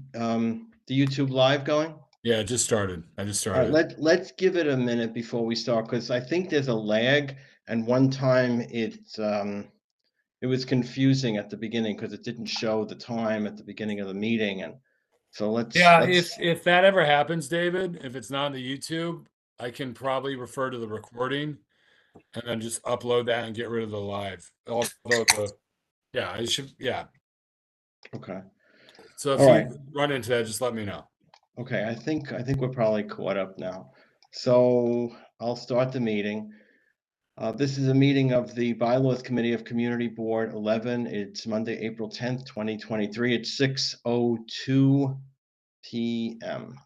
the YouTube live going? Yeah, it just started. I just All right, started. let's give it a minute before we start, because I think there's a lag, and one time it was confusing at the beginning because it didn't show the time at the beginning of the meeting, and so Yeah, let's if that ever happens, David, if it's not on the YouTube, I can probably refer to the recording and then just upload that and get rid of the live. Yeah, I should. Yeah. okay. So All if right. you run into that, just let me know. Okay, I think we're probably caught up now. So I'll start the meeting. This is a meeting of the Bylaws Committee of Community Board 11. It's Monday, April 10th, 2023 at 6:02 p.m.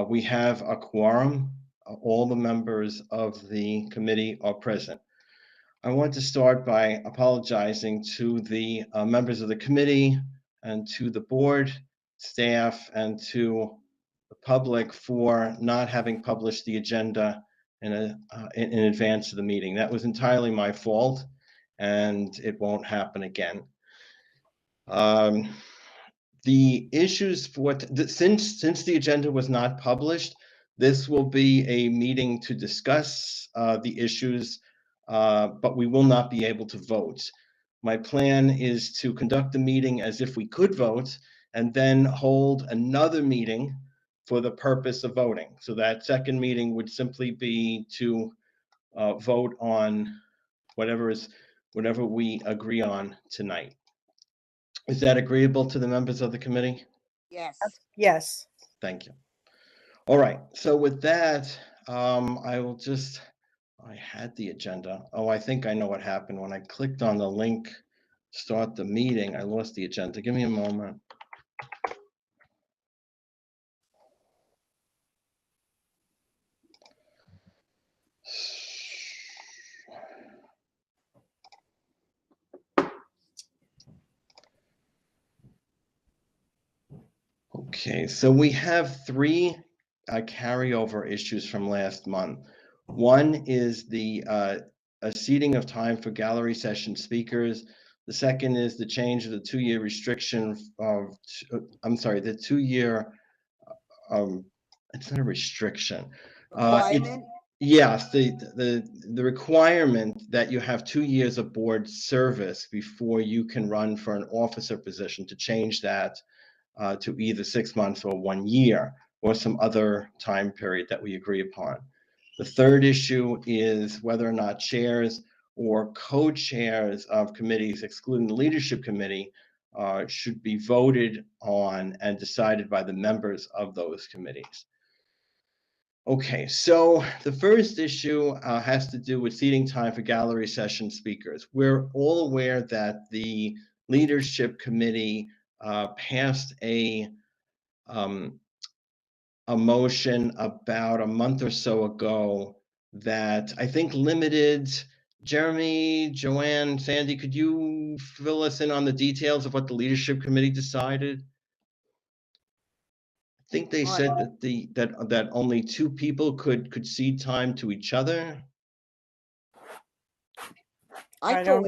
We have a quorum. All the members of the committee are present. I want to start by apologizing to the members of the committee and to the board, staff, and to the public for not having published the agenda in advance of the meeting. That was entirely my fault, and it won't happen again. The issues since the agenda was not published, this will be a meeting to discuss the issues, but we will not be able to vote. My plan is to conduct the meeting as if we could vote, and then hold another meeting for the purpose of voting. So that second meeting would simply be to vote on whatever we agree on tonight. Is that agreeable to the members of the committee? Yes. Yes. Thank you. All right, so with that, I had the agenda. Oh, I think I know what happened. When I clicked on the link, start the meeting, I lost the agenda. Give me a moment. Okay, so we have three carryover issues from last month. One is the a seating of time for gallery session speakers. The second is the change of the 2-year restriction of, I'm sorry, the 2-year, it's not a restriction. Requirement? Yes, the requirement that you have 2 years of board service before you can run for an officer position, to change that to either 6 months or 1 year, or some other time period that we agree upon. The third issue is whether or not chairs or co-chairs of committees, excluding the leadership committee, should be voted on and decided by the members of those committees. Okay, so the first issue has to do with seating time for gallery session speakers. We're all aware that the leadership committee passed a motion about a month or so ago that I think limited. Jeremy, Joanne, Sandy, could you fill us in on the details of what the leadership committee decided? I think they said that that only 2 people could cede time to each other. I thought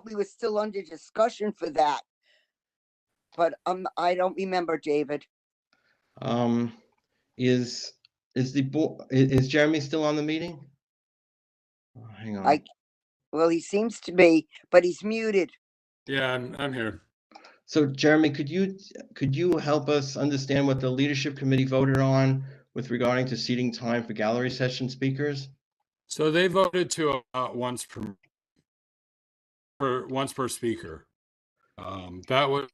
we were still under discussion for that, but I don't remember, David. Is Jeremy still on the meeting? Oh, hang on. Well, he seems to be, but he's muted. Yeah, I'm here. So Jeremy, could you help us understand what the leadership committee voted on with regarding to seating time for gallery session speakers? So they voted to once per speaker. That was,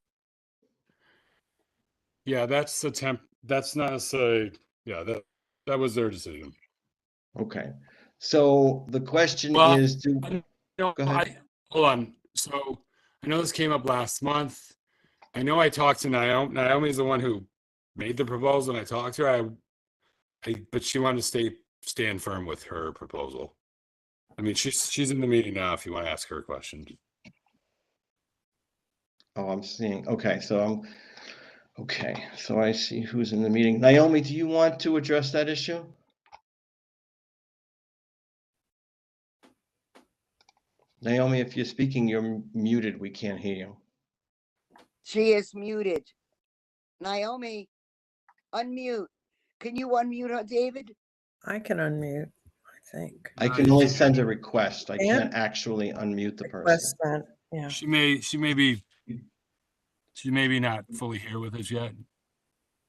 yeah, that's the temp. That's not necessarily, yeah, that was their decision. Okay. So the question is, go ahead. Hold on. So I know this came up last month. I know I talked to Naomi. Naomi's the one who made the proposal, and I talked to her. But she wanted to stand firm with her proposal. I mean, she's in the meeting now. If you want to ask her a question. Oh, I'm seeing. Okay, so I see who's in the meeting. Naomi, do you want to address that issue? Naomi, if you're speaking, you're muted. We can't hear you. She is muted. Naomi, unmute. Can you unmute her, David? I can unmute, I think. I No, can you only can't. send a request. I Can? can't actually unmute the Request person. sent, yeah. She may be not fully here with us yet.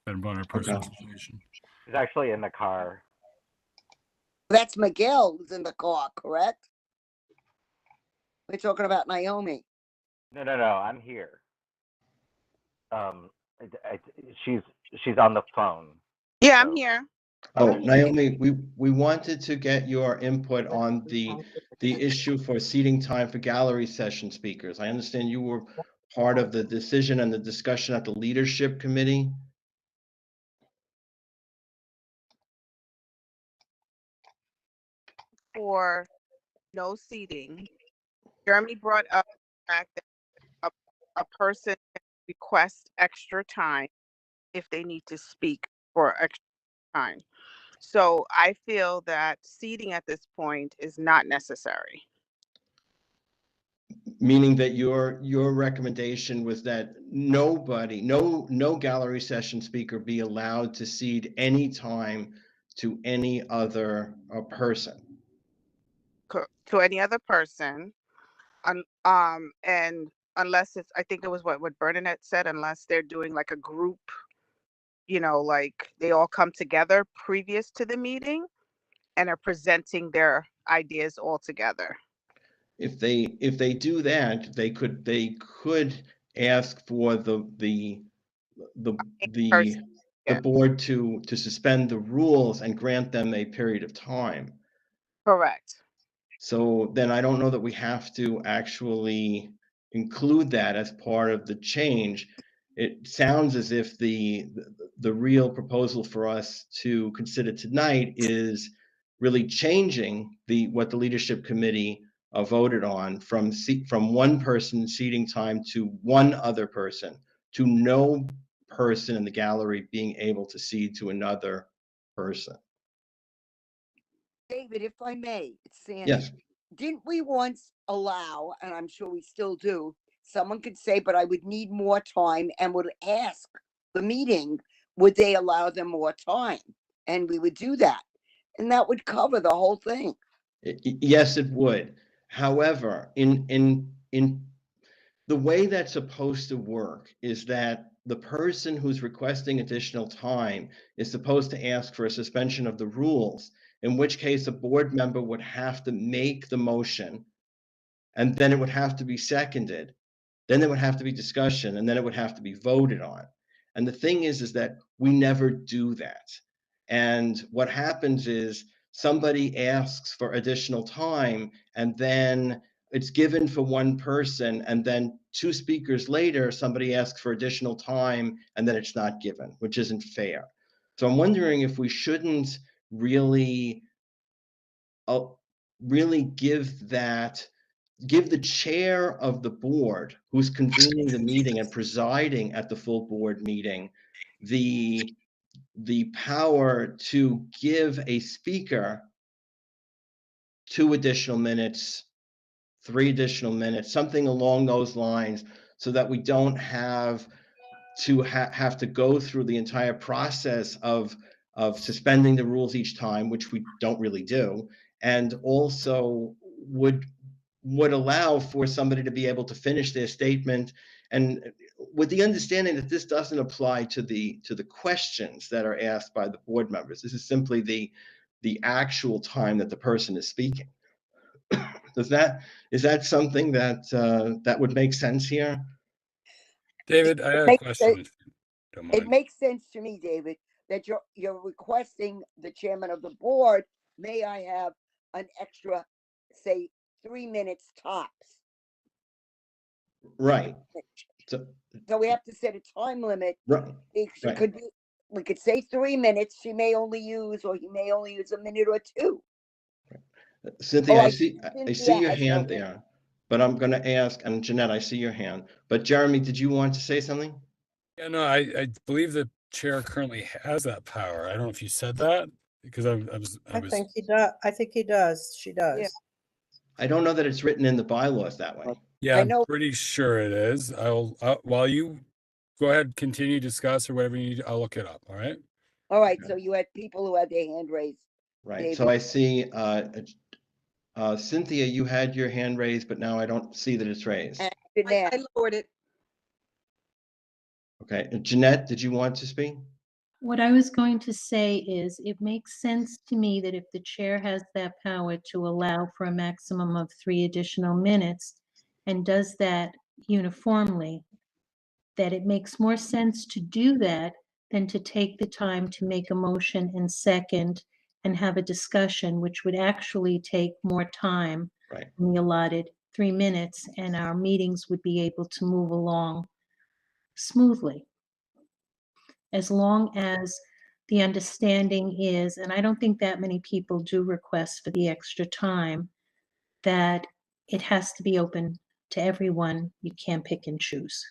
Been on her personal Okay. situation. He's actually in the car. That's Miguel who's in the car, correct? We're talking about Naomi. No, I'm here. She's on the phone. Yeah, I'm So- here. Oh, Okay. Naomi, we wanted to get your input on the issue for seating time for gallery session speakers. I understand you were part of the decision and the discussion at the leadership committee. For no seating, Jeremy brought up the fact that a person can request extra time if they need to speak for extra time. So I feel that seating at this point is not necessary. Meaning that your recommendation was that no gallery session speaker be allowed to cede any time to any other person. To any other person, and unless it's, I think it was what Bernadette said, unless they're doing like a group, like they all come together previous to the meeting and are presenting their ideas all together. If they do that, they could ask for the Person, yeah. board to suspend the rules and grant them a period of time. Correct. So then I don't know that we have to actually include that as part of the change. It sounds as if the real proposal for us to consider tonight is really changing what the leadership committee voted on from one person seating time to one other person, to no person in the gallery being able to cede to another person. David, if I may, it's Sandy. Yes. Didn't we once allow, and I'm sure we still do, someone could say, but I would need more time, and would ask the meeting, would they allow them more time? And we would do that. And that would cover the whole thing. Yes, it would. However, in the way that's supposed to work is that the person who's requesting additional time is supposed to ask for a suspension of the rules, in which case a board member would have to make the motion, and then it would have to be seconded. Then there would have to be discussion, and then it would have to be voted on. And the thing is that we never do that. And what happens is somebody asks for additional time, and then it's given for one person, and then two speakers later, somebody asks for additional time, and then it's not given, which isn't fair. So I'm wondering if we shouldn't really give the chair of the board who's convening the meeting and presiding at the full board meeting the power to give a speaker 2 additional minutes, 3 additional minutes, something along those lines, so that we don't have to go through the entire process of suspending the rules each time, which we don't really do, and also would allow for somebody to be able to finish their statement, and with the understanding that this doesn't apply to the questions that are asked by the board members. This is simply the actual time that the person is speaking. Is that something that would make sense here? David, I have a question. If you don't It mind. makes sense to me, David, that you're requesting the chairman of the board, may I have an extra, say, 3 minutes tops? Right. So, So we have to set a time limit. right. It Right. could be, we could say 3 minutes. She may only use, or he may only use a minute or two. Cynthia, Oh, I I see Cynthia your has her hand hand. there, but I'm going to ask, and Jeanette, I see your hand. But Jeremy, did you want to say something? Yeah, no, I believe the chair currently has that power. I don't know if you said that because I was think he does. I think he does. She does. Yeah. I don't know that it's written in the bylaws that way. yeah, I I'm know. pretty sure it is. While you go ahead, continue, discuss, or whatever you need. I'll look it up. All right. All right, Okay. so you had people who had their hand raised. Right, so David. I see, Cynthia, you had your hand raised, but now I don't see that it's raised. And Jeanette, I lowered it. Okay, and Jeanette, did you want to speak? What I was going to say is, it makes sense to me that if the chair has that power to allow for a maximum of 3 additional minutes and does that uniformly, that it makes more sense to do that than to take the time to make a motion and second and have a discussion, which would actually take more time Right. than the allotted 3 minutes, and our meetings would be able to move along smoothly. As long as the understanding is, and I don't think that many people do request for the extra time, that it has to be open to everyone. You can't pick and choose.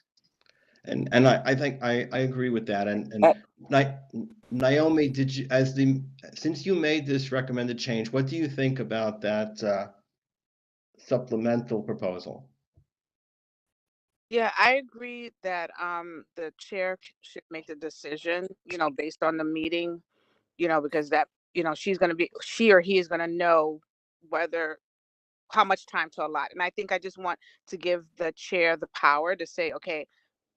And I think I agree with that, and Uh, Naomi, did you, since you made this recommended change, what do you think about that supplemental proposal? Yeah, I agree that the chair should make the decision, based on the meeting, because that, she or he is gonna know how much time to allot. And I think I just want to give the chair the power to say, okay,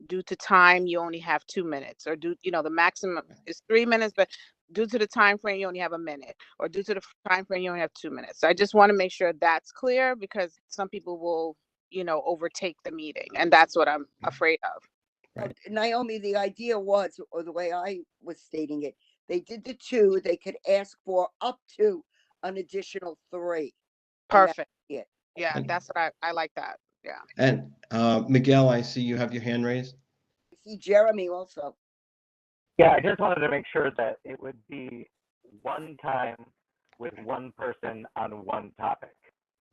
due to time, you only have 2 minutes, or the maximum is 3 minutes, but due to the time frame, you only have a minute, or due to the time frame, you only have 2 minutes. So I just want to make sure that's clear, because some people will, overtake the meeting, and that's what I'm afraid of. Right. Naomi, the idea was, or the way I was stating it, they did the 2, they could ask for up to an additional 3. And that's Perfect. it. Yeah, And- that's what I like that. Yeah. And Miguel, I see you have your hand raised. I see Jeremy also. Yeah, I just wanted to make sure that it would be one time with one person on one topic.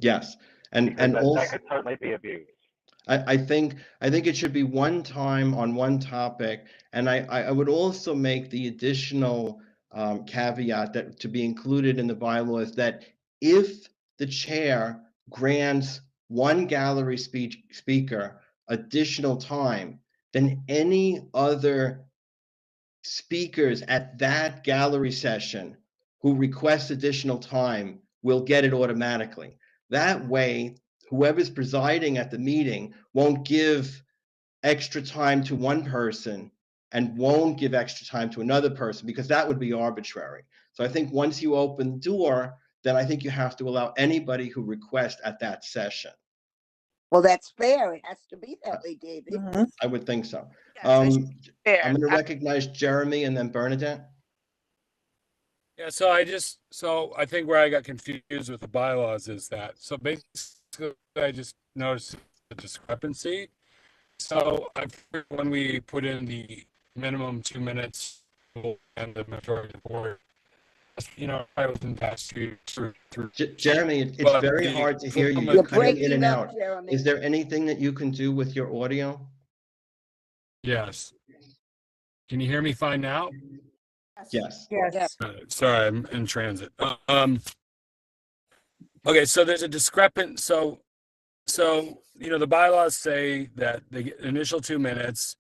Yes, and Because that also, could certainly be abused. I think it should be one time on one topic, and I would also make the additional caveat that to be included in the bylaws that if the chair grants one gallery speaker additional time, then any other speakers at that gallery session who request additional time will get it automatically. That way, whoever's presiding at the meeting won't give extra time to one person and won't give extra time to another person, because that would be arbitrary. So I think once you open the door, then I think you have to allow anybody who requests at that session. Well, that's fair. It has to be that way, David. Mhm. I would think so. Yes, it should be fair. I'm going to recognize Jeremy and then Bernadette. Yeah, so I think where I got confused with the bylaws is that, so basically I just noticed a discrepancy. So when we put in the minimum 2 minutes and the majority of the board, I was in past years through. Jeremy, it's But very the- hard to hear you. from a- You're You're cutting in breaking and up, out. Jeremy. Is there anything that you can do with your audio? Yes. Can you hear me fine now? Yes. Yes. Sorry, I'm in transit. Okay, so there's a discrepant. So the bylaws say that they get initial 2 minutes,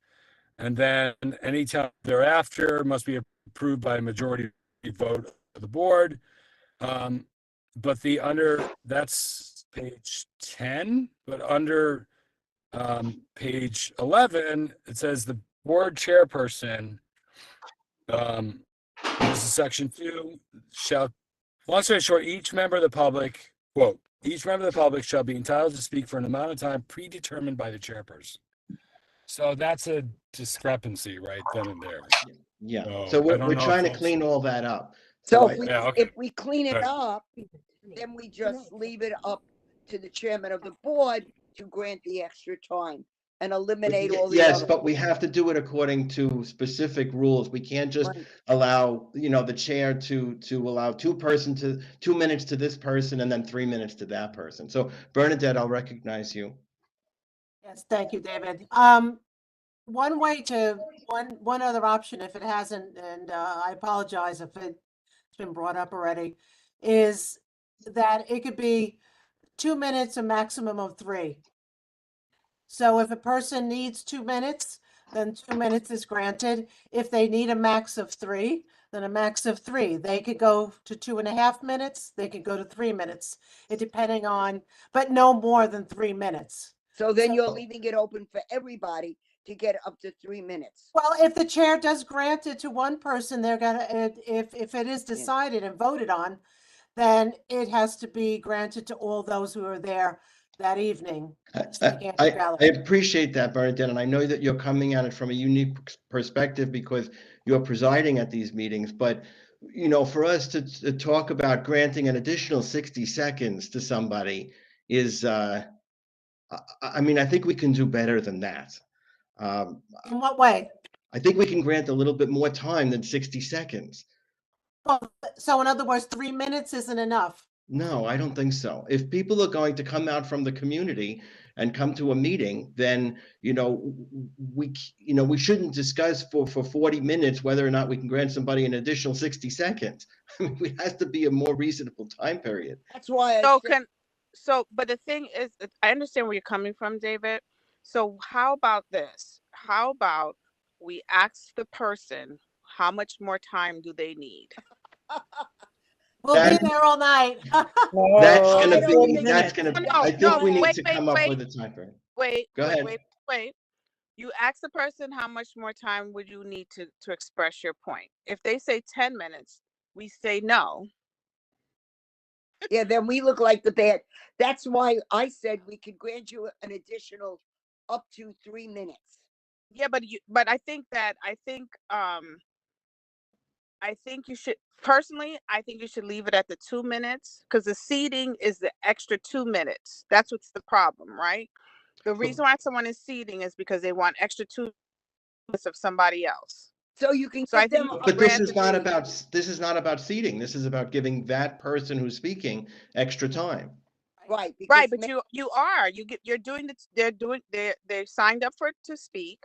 and then any time thereafter must be approved by a majority vote of the board. But that's page 10, but under page 11, it says the board chairperson, this is section 2, long story short, each member of the public, quote, each member of the public shall be entitled to speak for an amount of time predetermined by the chairperson. So that's a discrepancy right then and there. Yeah. So, So I don't we're know trying if to clean all that up. So I- Yeah, okay. if we clean it Right. up, then we just leave it up to the chairman of the board to grant the extra time and eliminate all the Yes, other. but we have to do it according to specific rules. We can't just Right. allow, the chair to allow 2 minutes to this person and then 3 minutes to that person. So Bernadette, I'll recognize you. Yes, thank you, David. One other option, if it hasn't, and I apologize if it's been brought up already, is that it could be 2 minutes, a maximum of 3. So if a person needs 2 minutes, then 2 minutes is granted. If they need a max of 3, then a max of 3. They could go to 2.5 minutes, they could go to 3 minutes, it depending on, but no more than 3 minutes. So then So- you're leaving it open for everybody to get up to 3 minutes. Well, if the chair does grant it to one person, they're gonna, if it is decided and voted on, then it has to be granted to all those who are there that evening. speaking at the I gallery. appreciate that, Bernadette, and I know that you're coming at it from a unique perspective because you're presiding at these meetings, but you know, for us to talk about granting an additional 60 seconds to somebody is, I mean, I think we can do better than that. In what way? I think we can grant a little bit more time than 60 seconds. Well, so in other words, 3 minutes isn't enough. No, I don't think so. If people are going to come out from the community and come to a meeting, then, you know, we shouldn't discuss for 40 minutes whether or not we can grant somebody an additional 60 seconds. I mean, it has to be a more reasonable time period. That's why I So said, but the thing is, I understand where you're coming from, David. So how about this? How about we ask the person how much more time do they need? We'll be That- there all night. That's I gonna don't be, think that's so. gonna, No, I think no, we need wait, to wait, come up wait. with a time period. Wait, Go wait, ahead. wait. You ask the person how much more time would you need to express your point. If they say 10 minutes, we say no. yeah, then we look like the bad. That's why I said we could grant you an additional up to 3 minutes. Yeah, but I think you should personally, I think you should leave it at the 2 minutes because the seating is the extra 2 minutes. That's what's the problem, right? The reason why someone is seating is because they want extra 2 minutes of somebody else. So you can So I give them think a But this grant is the not three. about, this is not about seating. This is about giving that person who's speaking extra time. right, because Right, but you're doing they signed up to speak.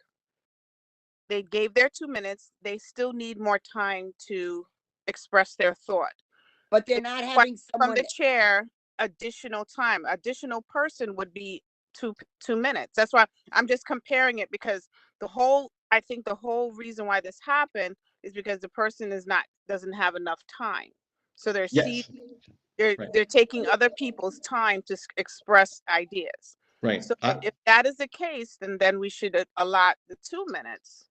They gave their 2 minutes. They still need more time to express their thought. but they're not having From someone. the chair, additional time, additional person would be 2 minutes. That's why I'm just comparing it because I think the whole reason why this happened is because the person doesn't have enough time. So Yes, they're right. taking other people's time to express ideas. Right. So if that is the case, then we should allot the 2 minutes.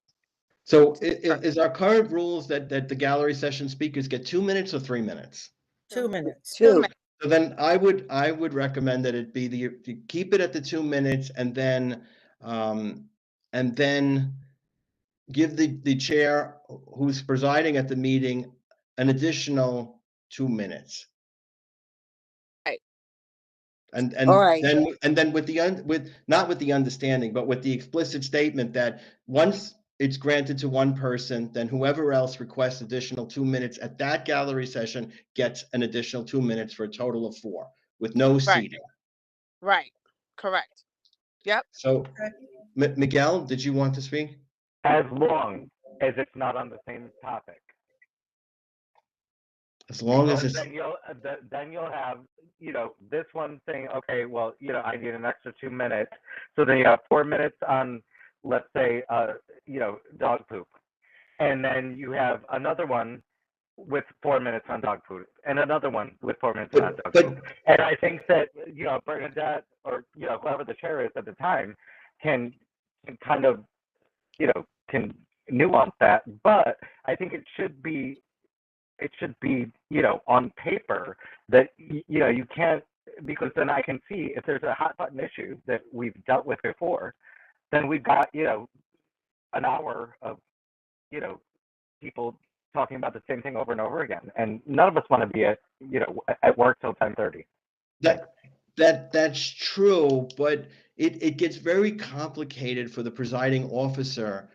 So is our current rules that the gallery session speakers get 2 minutes or 3 minutes? 2 minutes. 2. So then I would recommend that it be to keep it at the 2 minutes and then give the chair who's presiding at the meeting an additional 2 minutes. Right. And All right. then with not with the understanding, but with the explicit statement that once it's granted to one person, then whoever else requests additional 2 minutes at that gallery session gets an additional 2 minutes for a total of 4 with no seating. Right. Correct. Yep. So Miguel, did you want to speak? As long as it's not on the same topic. As long as Because it's, then you'll have, this one saying, okay, well, I need an extra 2 minutes. So then you have 4 minutes on, let's say, dog poop. And then you have another one with 4 minutes on dog poop and another one with 4 minutes on dog poop. And I think that, Bernadette or, whoever the chair is at the time can kind of, can nuance that. But I think it should be, on paper that, you can't, because then I can see if there's a hot button issue that we've dealt with before, then we've got, an hour of, people talking about the same thing over and over again. And none of us want to be at work till 10:30. that's true, but it gets very complicated for the presiding officer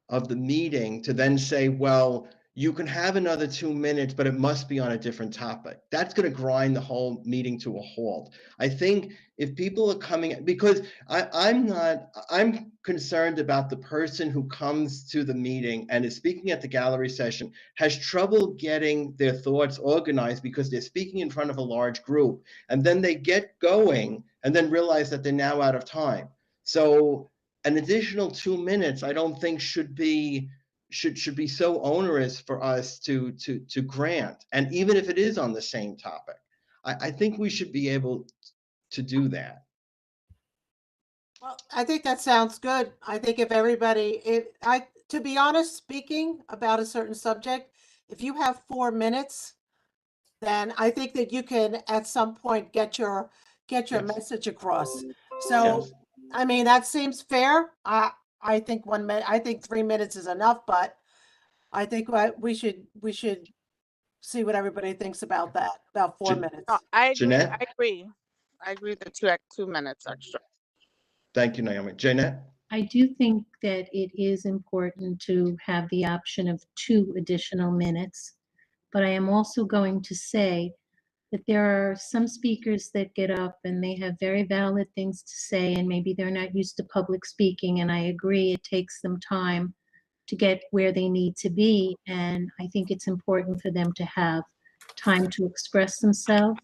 of the meeting to then say, well, you can have another 2 minutes, but it must be on a different topic. That's going to grind the whole meeting to a halt. I think if people are coming, because I'm concerned about the person who comes to the meeting and is speaking at the gallery session, has trouble getting their thoughts organized because they're speaking in front of a large group. And then they get going and then realize that they're now out of time. So an additional 2 minutes, I don't think should be so onerous for us to grant. And even if it is on the same topic, I think we should be able to do that. Well, I think that sounds good. I think if everybody, to be honest, speaking about a certain subject, if you have 4 minutes, then I think that you can at some point get your Yes. message across. So, Yes. I mean, that seems fair. I think 1 minute, I think 3 minutes is enough, but I think we should see what everybody thinks about that, about 4 minutes. No, I agree. Jeanette? I agree. I agree that 2 minutes extra. Thank you, Naomi. Jeanette? I do think that it is important to have the option of 2 additional minutes, but I am also going to say that there are some speakers that get up and they have very valid things to say, and maybe they're not used to public speaking, and I agree it takes them time to get where they need to be, and I think it's important for them to have time to express themselves.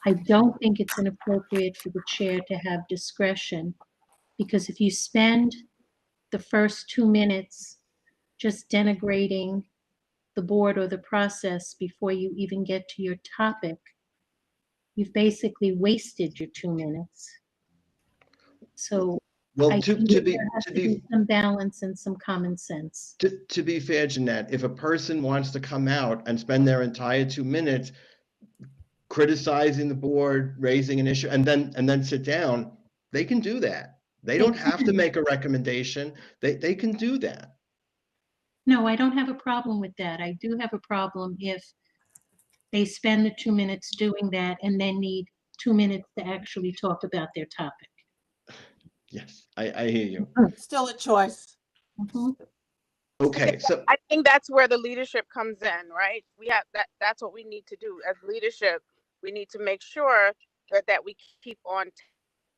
I don't think it's inappropriate for the chair to have discretion, because if you spend the first 2 minutes just denigrating the board or the process before you even get to your topic, you've basically wasted your 2 minutes. So Well, I to think be there has to be some balance and some common sense. to be fair, Jeanette, if a person wants to come out and spend their entire 2 minutes criticizing the board, raising an issue, and then sit down, they can do that. They don't have to make a recommendation. They can do that. No, I don't have a problem with that. I do have a problem if they spend the 2 minutes doing that and then need 2 minutes to actually talk about their topic. Yes, I hear you. Still a choice. Mhm. Okay, so I think that's where the leadership comes in, right? We have that's what we need to do as leadership. We need to make sure that we keep on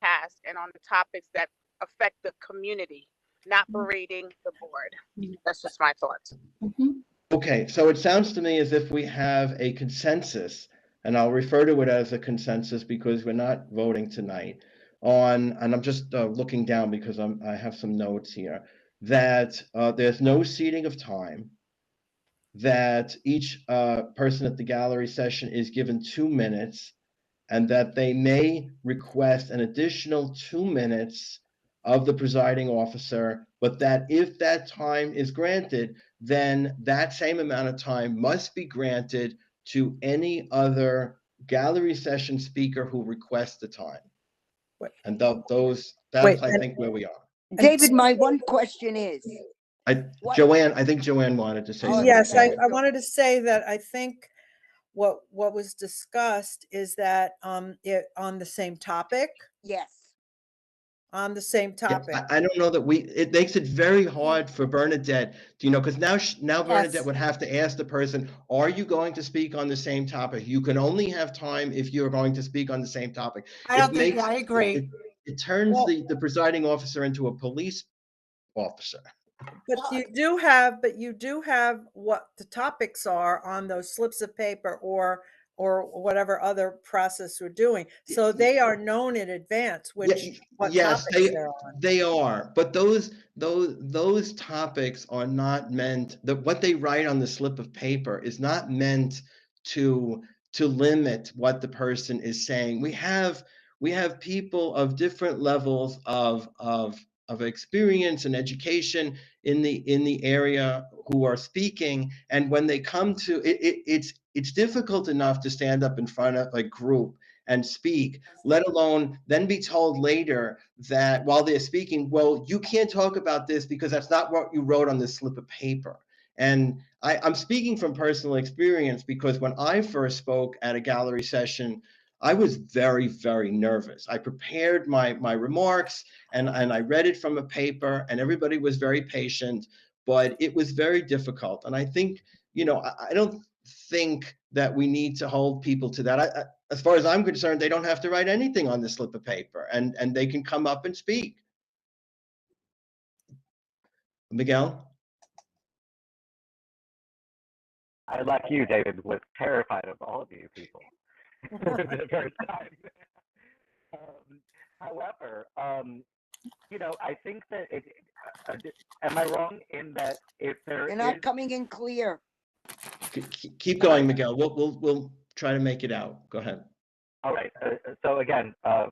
task and on the topics that affect the community, not berating the board. That's just my thoughts. Mhm. okay, so it sounds to me as if we have a consensus, and I'll refer to it as a consensus because we're not voting tonight on, and I'm just looking down because I have some notes here, that there's no ceding of time, that each person at the gallery session is given 2 minutes, and that they may request an additional 2 minutes of the presiding officer, but that if that time is granted, then that same amount of time must be granted to any other gallery session speaker who requests the time. Wait. And that's, Wait, I think, where we are. David, my one question is, What- Joanne, I think Joanne wanted to say Oh, something. Yes, I okay. wanted to say that I think what was discussed is that it on the same topic, yes. on the same Yeah, topic. I don't know that it makes it very hard for Bernadette, because now Bernadette Yes. would have to ask the person, are you going to speak on the same topic? You can only have time if you're going to speak on the same topic. I don't think, I agree. It turns Well- the presiding officer into a police officer. But you do have what the topics are on those slips of paper or whatever other process we're doing. So they are known in advance, which what Yes, topics they're on. they are, but those topics are not meant, that what they write on the slip of paper is not meant to limit what the person is saying. We have people of different levels of experience and education in the area who are speaking, and when they come to it, it's difficult enough to stand up in front of a group and speak, let alone then be told later that while they're speaking, well, you can't talk about this because that's not what you wrote on this slip of paper. And I'm speaking from personal experience because when I first spoke at a gallery session, I was very, very nervous. I prepared my remarks and I read it from a paper, and everybody was very patient, but it was very difficult. And I think, I don't think that we need to hold people to that. As far as I'm concerned, they don't have to write anything on the slip of paper, and they can come up and speak. Miguel? I, like you, David, was terrified of all of you people the first time. However, I think that am I wrong in that if there You're is, not coming in clear. Keep going, Miguel. We'll try to make it out. Go ahead. all right, so again, I,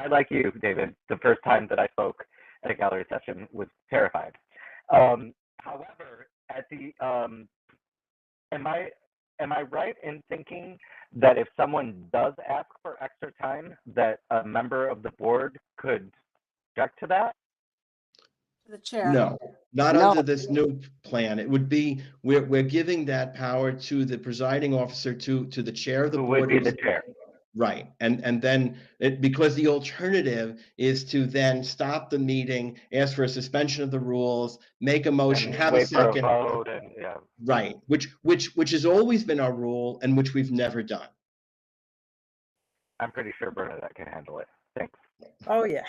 like you, David, the first time that I spoke at a gallery session was terrified. However, at the, am I right in thinking that if someone does ask for extra time, that a member of the board could object to that? The chair. No, not No. under this new plan. It would be, we're giving that power to the presiding officer, to the chair of the Who board. would be the chair? Right. And then because the alternative is to then stop the meeting, ask for a suspension of the rules, make a motion, And have a wait for a second. vote and, yeah. Right. Which has always been our rule and which we've never done. I'm pretty sure Bernadette can handle it. Thanks. Oh, yeah.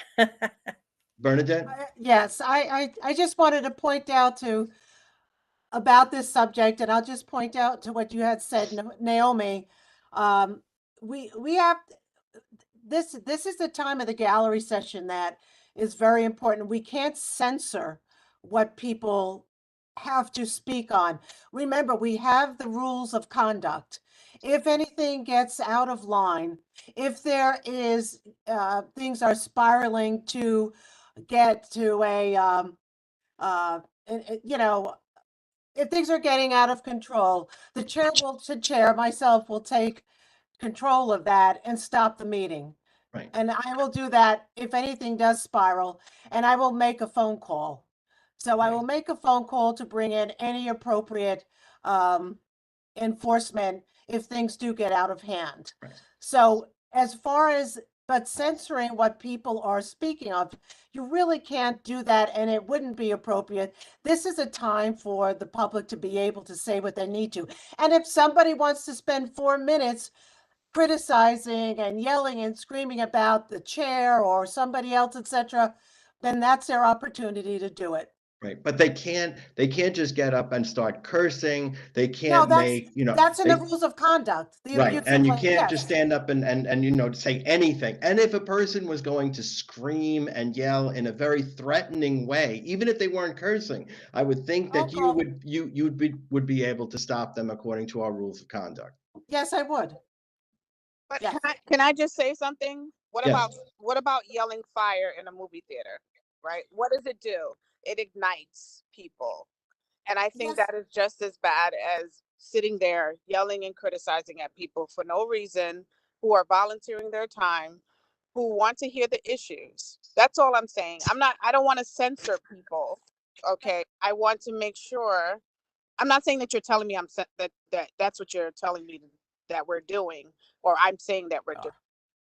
Bernadette? Yes, I just wanted to point out about this subject, and I'll just point out to what you had said, Naomi. We have this is the time of the gallery session that is very important. We can't censor what people have to speak on. Remember, we have the rules of conduct. If anything gets out of line, if there is things are spiraling to get to a if things are getting out of control, the chair myself will take control of that and stop the meeting. Right. And I will do that if anything does spiral, and I will make a phone call. So I will make a phone call to bring in any appropriate enforcement if things do get out of hand. Right. So as far as, but censoring what people are speaking of, you really can't do that, and it wouldn't be appropriate. This is a time for the public to be able to say what they need to. And if somebody wants to spend 4 minutes criticizing and yelling and screaming about the chair or somebody else, etc., then that's their opportunity to do it. Right. But they can't just get up and start cursing. They No, can't that's make, that's in the rules of conduct. The right. abuse And of you like, can't just yes. stand up and say anything. And if a person was going to scream and yell in a very threatening way, even if they weren't cursing, I would think that you would be able to stop them according to our rules of conduct. Yes, I would. But Yes. can I just say something? What Yes. about yelling fire in a movie theater? Right? What does it do? It ignites people. And I think Yes. that is just as bad as sitting there yelling and criticizing at people for no reason, who are volunteering their time, who want to hear the issues. That's all I'm saying. I don't want to censor people. Okay. I want to make sure. I'm not saying that you're telling me that's what you're telling me that we're doing, or I'm saying that we're doing.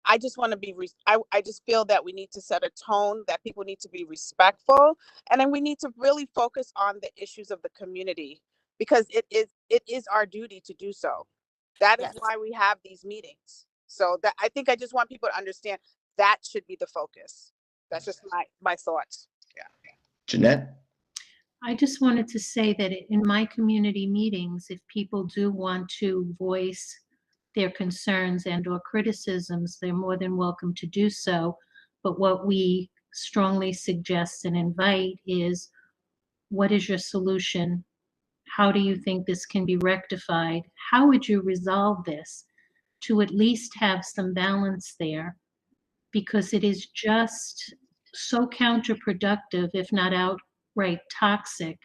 I just want to be, I just feel that we need to set a tone, that people need to be respectful. And then we need to really focus on the issues of the community, because it is our duty to do so. That is why we have these meetings. So that, I think I just want people to understand that should be the focus. That's just my thoughts. Yeah. Jeanette? I just wanted to say that in my community meetings, if people do want to voice their concerns and or criticisms, they're more than welcome to do so. But what we strongly suggest and invite is, what is your solution? How do you think this can be rectified? How would you resolve this to at least have some balance there? Because it is just so counterproductive, if not outright toxic,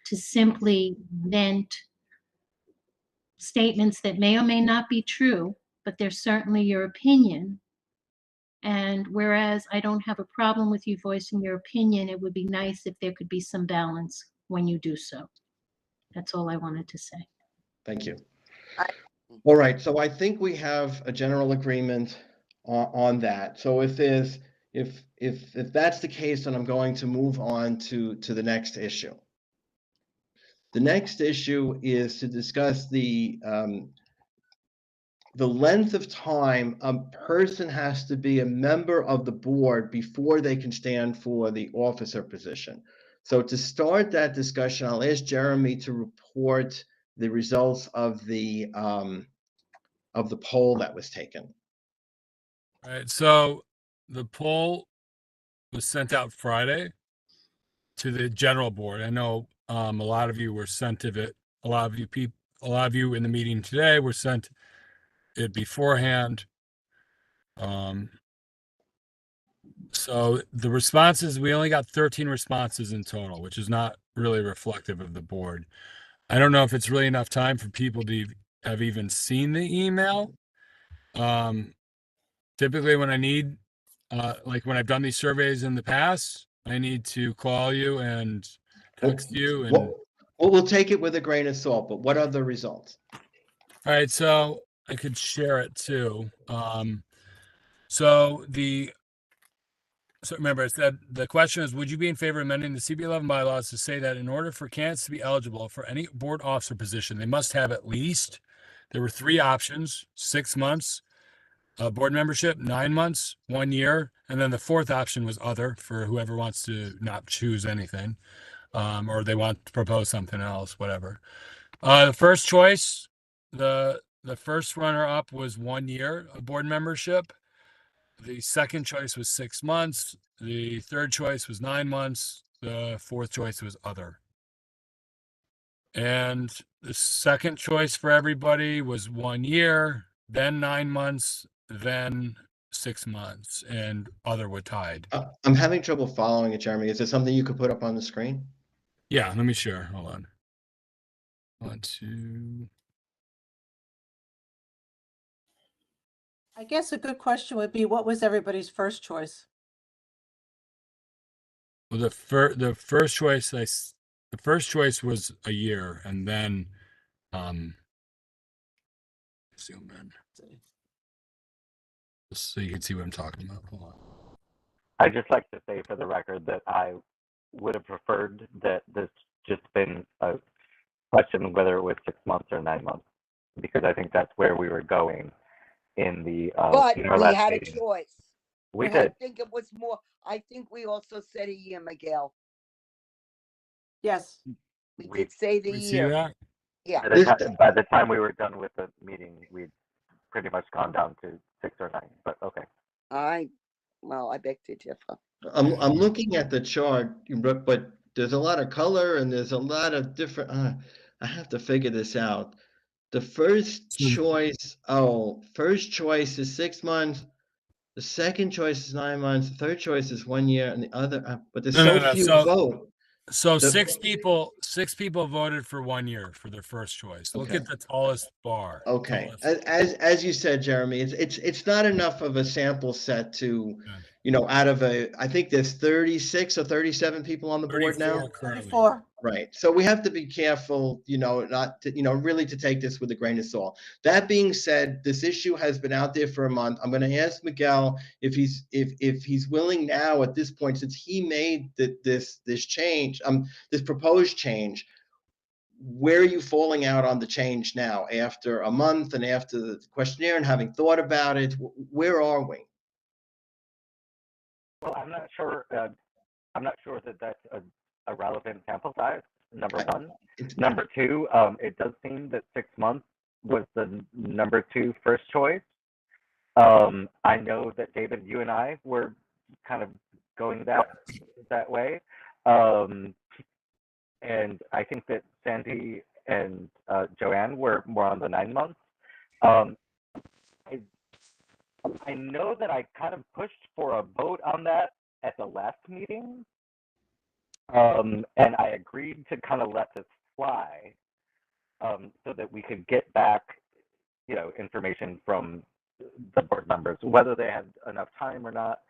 to simply vent statements that may or may not be true, but they're certainly your opinion. And whereas I don't have a problem with you voicing your opinion, it would be nice if there could be some balance when you do so. That's all I wanted to say. Thank you. All right, so I think we have a general agreement on that. So if that's the case, then I'm going to move on to the next issue. The next issue is to discuss the length of time a person has to be a member of the board before they can stand for the officer position. So to start that discussion, I'll ask Jeremy to report the results of the poll that was taken. All right. So the poll was sent out Friday to the general board. I know a lot of you were sent it. A lot of you in the meeting today were sent it beforehand. So the responses, we only got 13 responses in total, which is not really reflective of the board. I don't know if it's really enough time for people to have even seen the email. Typically when I need, like when I've done these surveys in the past, I need to call you and text you. And Well, we'll take it with a grain of salt, but what are the results? all right, so I could share it too. So remember, the question is, would you be in favor of amending the CB11 bylaws to say that in order for candidates to be eligible for any board officer position, they must have at least, there were 3 options, 6 months, board membership, 9 months, 1 year, and then the 4th option was other for whoever wants to not choose anything, or they want to propose something else, whatever. The first choice, the first runner up was 1 year of board membership. The second choice was 6 months. The third choice was 9 months. The fourth choice was other. And the second choice for everybody was 1 year, then 9 months, then 6 months, and other were tied. I'm having trouble following it, Jeremy. Is there something you could put up on the screen? Yeah, let me share. Hold on. 1, 2. I guess a good question would be, what was everybody's first choice? Well, the first choice the first choice was a year, and then zoom in just so you can see what I'm talking about. Hold on. I'd just like to say for the record that I would have preferred that this just been a question whether it was 6 months or 9 months, because I think that's where we were going in the But in our we last had a meeting. choice. We I did. think it was more, I think we also said a year, Miguel. Yes. We We- did say the We see year. that? Yeah. By the time we were done with the meeting, we'd pretty much gone down to 6 or 9. But okay. Well, I beg to differ. I'm looking at the chart, but there's a lot of color and there's a lot of different, I have to figure this out. The first choice is 6 months. The second choice is 9 months. The third choice is 1 year, and the other, but there's so No. few vote. So The- 6 people voted for 1 year for their first choice. Look Okay. at the tallest bar. Okay, Tallest. as you said, Jeremy, it's not enough of a sample set to, Yeah. out of I think there's 36 or 37 people on the board now. 34 currently. 34. Right. So we have to be careful, not to, really to take this with a grain of salt. That being said, this issue has been out there for a month. I'm going to ask Miguel if he's willing now at this point, since he made this change, this proposed change. Where are you falling out on the change now after a month and after the questionnaire and having thought about it? Where are we? Well, I'm not sure. I'm not sure that that's a relevant sample size. Number one. Number two, it does seem that 6 months was the number 2 first choice. I know that David, you and I were kind of going that way, and I think that Sandy and Joanne were more on the 9 months. I know that I kind of pushed for a vote on that at the last meeting, and I agreed to kind of let this fly, so that we could get back, information from the board members. Whether they had enough time or not,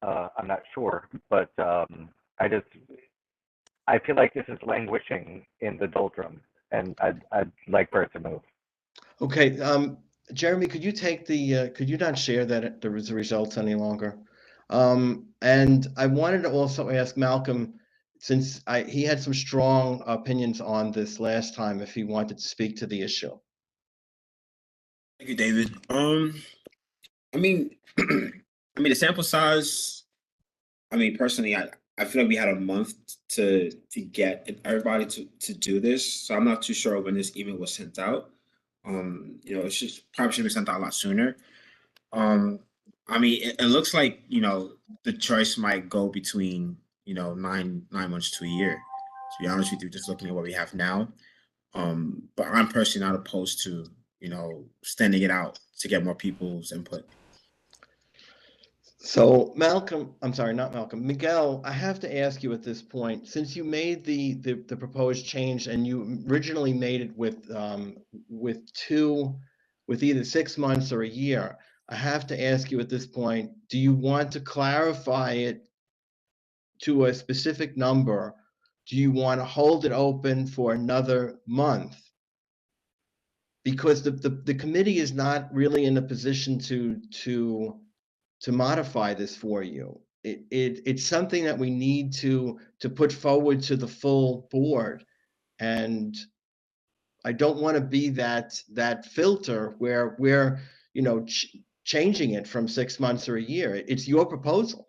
I'm not sure. But I feel like this is languishing in the doldrum, and I'd like for it to move. Okay, Jeremy, could you not share that the results any longer? And I wanted to also ask Malcolm, since he had some strong opinions on this last time, if he wanted to speak to the issue. Thank you, David. I mean, the sample size. I mean, personally, I feel like we had a month to get everybody to do this, so I'm not too sure when this email was sent out. It probably should be sent out a lot sooner. I'm I mean, it looks like, the choice might go between, 9 months to a year. To be honest with you, just looking at what we have now. But I'm personally not opposed to, extending it out to get more people's input. So Malcolm, I'm sorry, not Malcolm, Miguel, I have to ask you at this point, since you made the proposed change and you originally made it with either 6 months or a year, I have to ask you at this point, do you want to clarify it to a specific number? Do you want to hold it open for another month? Because the committee is not really in a position to modify this for you. It's something that we need to put forward to the full board. And I don't want to be that filter where we're, changing it from 6 months or a year. It's your proposal.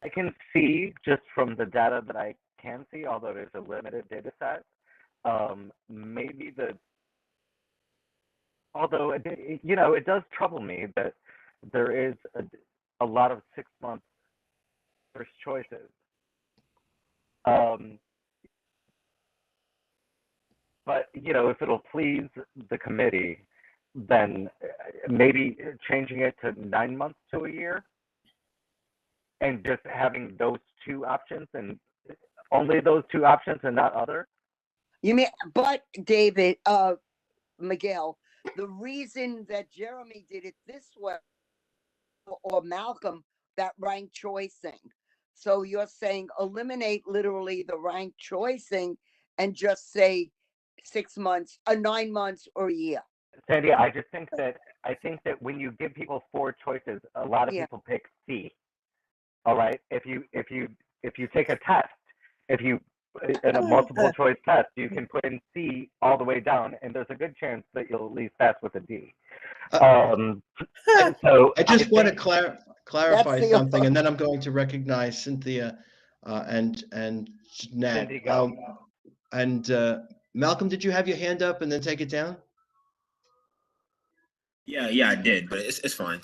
I can see just from the data that I can see, although there's a limited data set, maybe although it does trouble me that there is a lot of 6-month first choices. But if it'll please the committee, then maybe changing it to 9 months to a year, and just having those two options and only those two options and not other. You mean, but David, Miguel, the reason that Jeremy did it this way, or Malcolm, that ranked choicing. So you're saying eliminate literally the ranked choicing and just say 6 months, 9 months, or a year. Sandy, I think that when you give people 4 choices, a lot of people pick C. All right. If you take a test, in a multiple choice test, you can put in C all the way down, and there's a good chance that you'll at least pass with a D. So I just want to clarify something, and then I'm going to recognize Cynthia and Jeanette. And Malcolm, did you have your hand up and then take it down? Yeah, I did, but it's fine.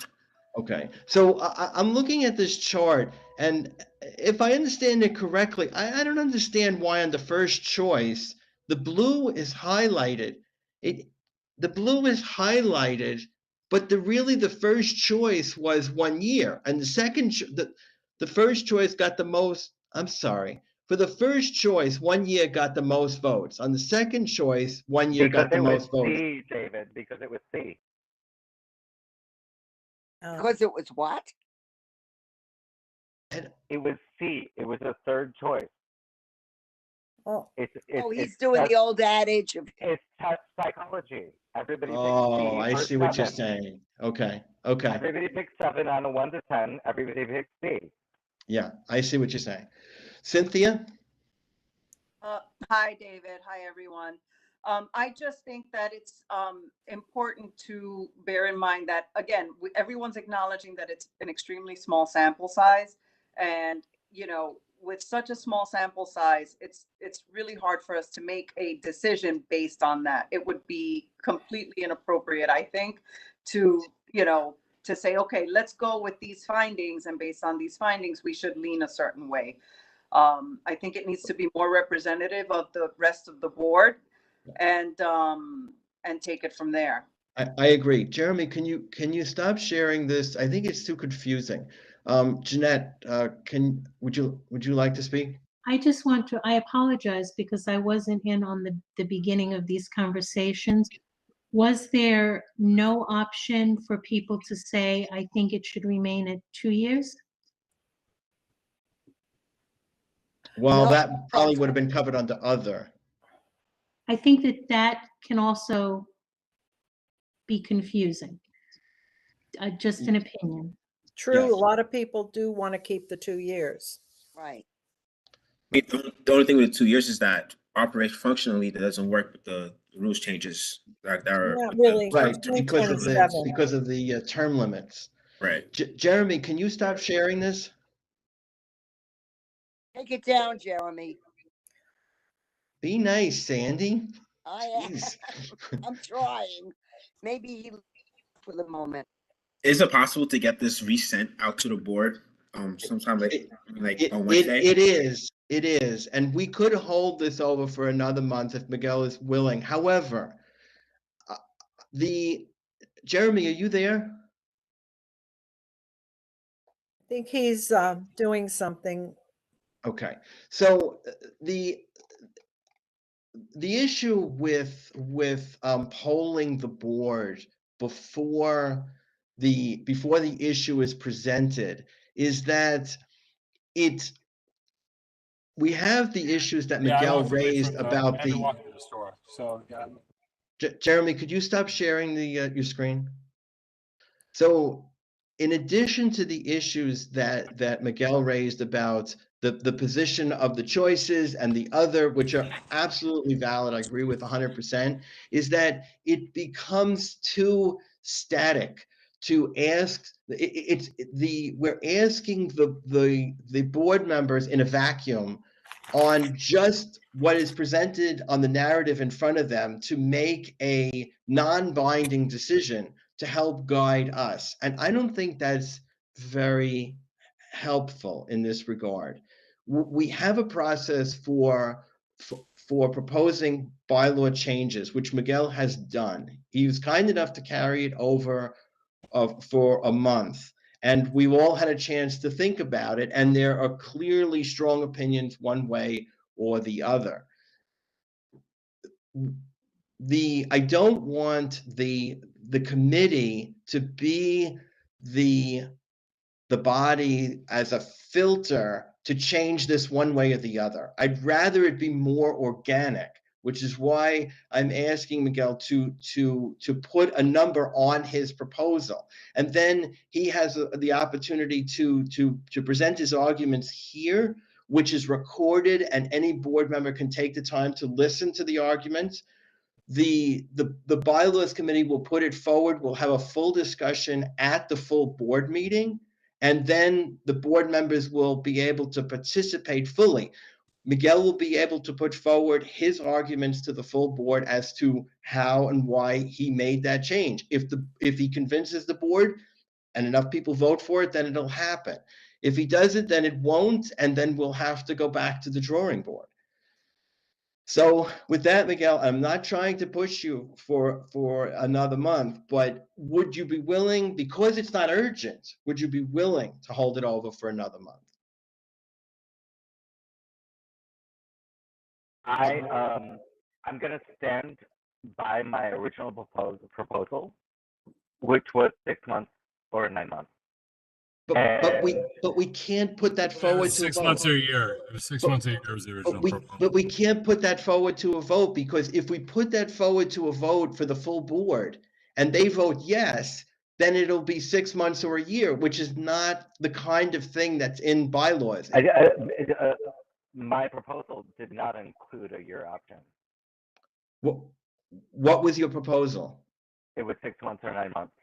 Okay, so I'm looking at this chart, and if I understand it correctly, I don't understand why on the first choice, the blue is highlighted. The blue is highlighted, but the first choice was 1 year, and the first choice got the most. I'm sorry. For the first choice, 1 year got the most votes. On the second choice, 1 year got the most votes. C, David, because it was C. Because it was what? It was C. It was a third choice. Oh, He's doing the old adage of it's test psychology. Everybody picks C. I see what you're saying. Okay. Everybody picks 7 on a 1 to 10. Everybody picks C. Yeah, I see what you're saying. Cynthia? Hi, David. Hi, everyone. I just think that it's important to bear in mind that, again, everyone's acknowledging that it's an extremely small sample size. And, with such a small sample size, it's really hard for us to make a decision based on that. It would be completely inappropriate, I think, to say, okay, let's go with these findings, and based on these findings, we should lean a certain way. I think it needs to be more representative of the rest of the board, and take it from there. I agree. Jeremy, can you stop sharing this? I think it's too confusing. Jeanette, would you like to speak? I apologize because I wasn't in on the beginning of these conversations. Was there no option for people to say, I think it should remain at 2 years? Well, that probably would have been covered under other. I think that can also be confusing. Just an opinion. True. Yes. A lot of people do want to keep the 2 years. right. I mean, the only thing with the 2 years is that operation functionally that doesn't work with the rules changes that are Not really. Right, It's only because of 27. the term limits. right. Jeremy, can you stop sharing this? Take it down, Jeremy. Be nice, Sandy. I am. Jeez. I'm trying. Maybe he for the moment. Is it possible to get this resent out to the board sometime on Wednesday? It is, and we could hold this over for another month if Miguel is willing. However, Jeremy, are you there? I think he's doing something. Okay, so the issue with polling the board before the issue is presented is that we have the issues that Yeah, I Miguel walked away raised from about I had to walk into the store. So yeah. Jeremy, could you stop sharing your screen? So in addition to the issues that Miguel raised about the position of the choices and the other, which are absolutely valid, I agree with 100%, is that it becomes too static to ask. We're asking the board members in a vacuum on just what is presented on the narrative in front of them to make a non-binding decision to help guide us. And I don't think that's very helpful in this regard. We have a process for proposing bylaw changes, which Miguel has done. He was kind enough to carry it over for a month. And we've all had a chance to think about it, and there are clearly strong opinions one way or the other. I don't want the committee to be the body as a filter to change this one way or the other. I'd rather it be more organic, which is why I'm asking Miguel to put a number on his proposal. And then he has the opportunity to present his arguments here, which is recorded, and any board member can take the time to listen to the arguments. The bylaws committee will put it forward. We'll have a full discussion at the full board meeting, and then the board members will be able to participate fully. Miguel will be able to put forward his arguments to the full board as to how and why he made that change. If he convinces the board and enough people vote for it, then it'll happen. If he doesn't, then it won't, and then we'll have to go back to the drawing board. So with that, Miguel, I'm not trying to push you for another month, but would you be willing, because it's not urgent, would you be willing to hold it over for another month? I'm gonna stand by my original proposal, which was 6 months or 9 months. But we can't put that forward to a vote. 6 months or a year. It was 6 months or a year was the original proposal. But we can't put that forward to a vote, because if we put that forward to a vote for the full board and they vote yes, then it'll be 6 months or a year, which is not the kind of thing that's in bylaws. My proposal did not include a year option. What was your proposal? It was 6 months or 9 months.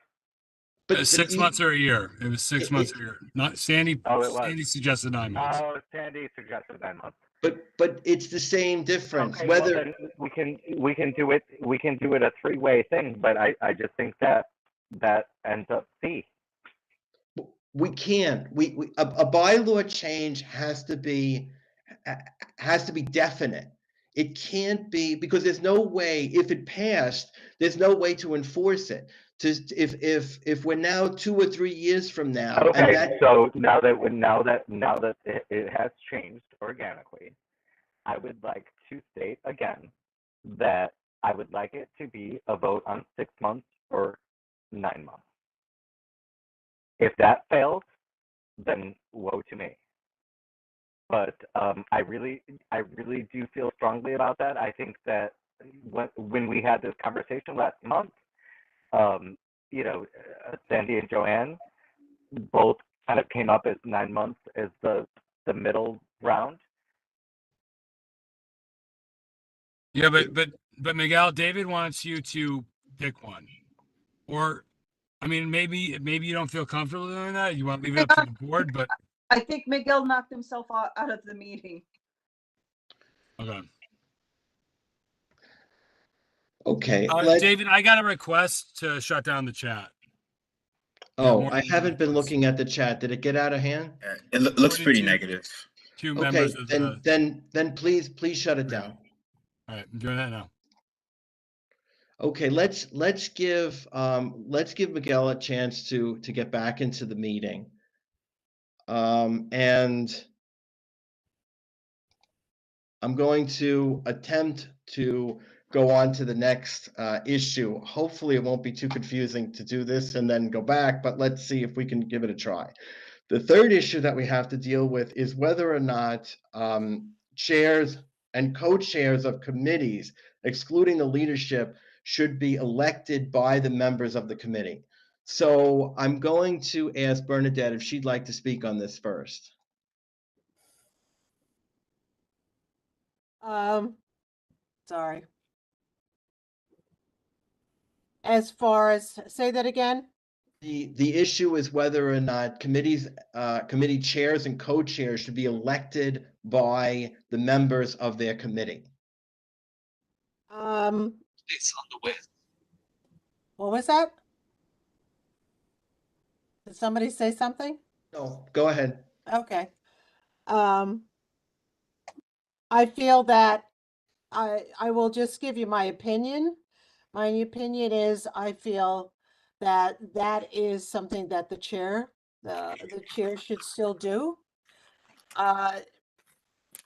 But 6 months or a year. It was 6 months or a year. Not Sandy. Oh, it was. Sandy suggested 9 months. Oh, Sandy suggested 9 months. But it's the same difference. Okay, Whether well, then we can do it a three-way thing, but I just think that ends up C. we can't. A bylaw change has to be definite. It can't be, because there's no way, if it passed, there's no way to enforce it. If we're now 2 or 3 years from now, Okay, so now that it has changed organically, I would like to state again that I would like it to be a vote on 6 months or 9 months. If that fails, then woe to me. But I really do feel strongly about that. I think that when we had this conversation last month, Sandy and Joanne both kind of came up as 9 months as the middle ground. Yeah, but Miguel, David wants you to pick one, or I mean, maybe you don't feel comfortable doing that. You want to leave it up to the board, but I think Miguel knocked himself out of the meeting. okay. Okay, David, I got a request to shut down the chat. Oh, more I than haven't been one. looking at the chat. Did it get out of hand? Looks pretty According to negative. Two Okay, members of the. then please shut it Yeah. down. All right, I'm doing that now. Okay, let's give Miguel a chance to get back into the meeting. And I'm going to attempt to go on to the next issue. Hopefully it won't be too confusing to do this and then go back, but let's see if we can give it a try. The third issue that we have to deal with is whether or not chairs and co-chairs of committees, excluding the leadership, should be elected by the members of the committee. So I'm going to ask Bernadette if she'd like to speak on this first. Sorry. As far as, say that again? The issue is whether or not committee chairs and co-chairs should be elected by the members of their committee. It's on the way. What was that? Did somebody say something? No, go ahead. Okay. I feel that I will just give you my opinion. My opinion is I feel that that is something that the chair should still do.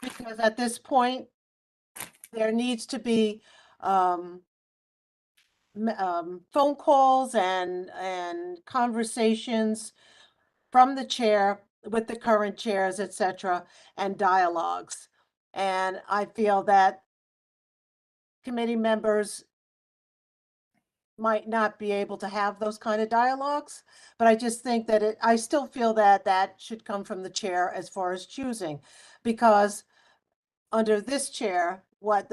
Because at this point, there needs to be phone calls and conversations from the chair with the current chairs, etc., and dialogues. And I feel that committee members might not be able to have those kind of dialogues, but I just think that I still feel that that should come from the chair as far as choosing, because under this chair, what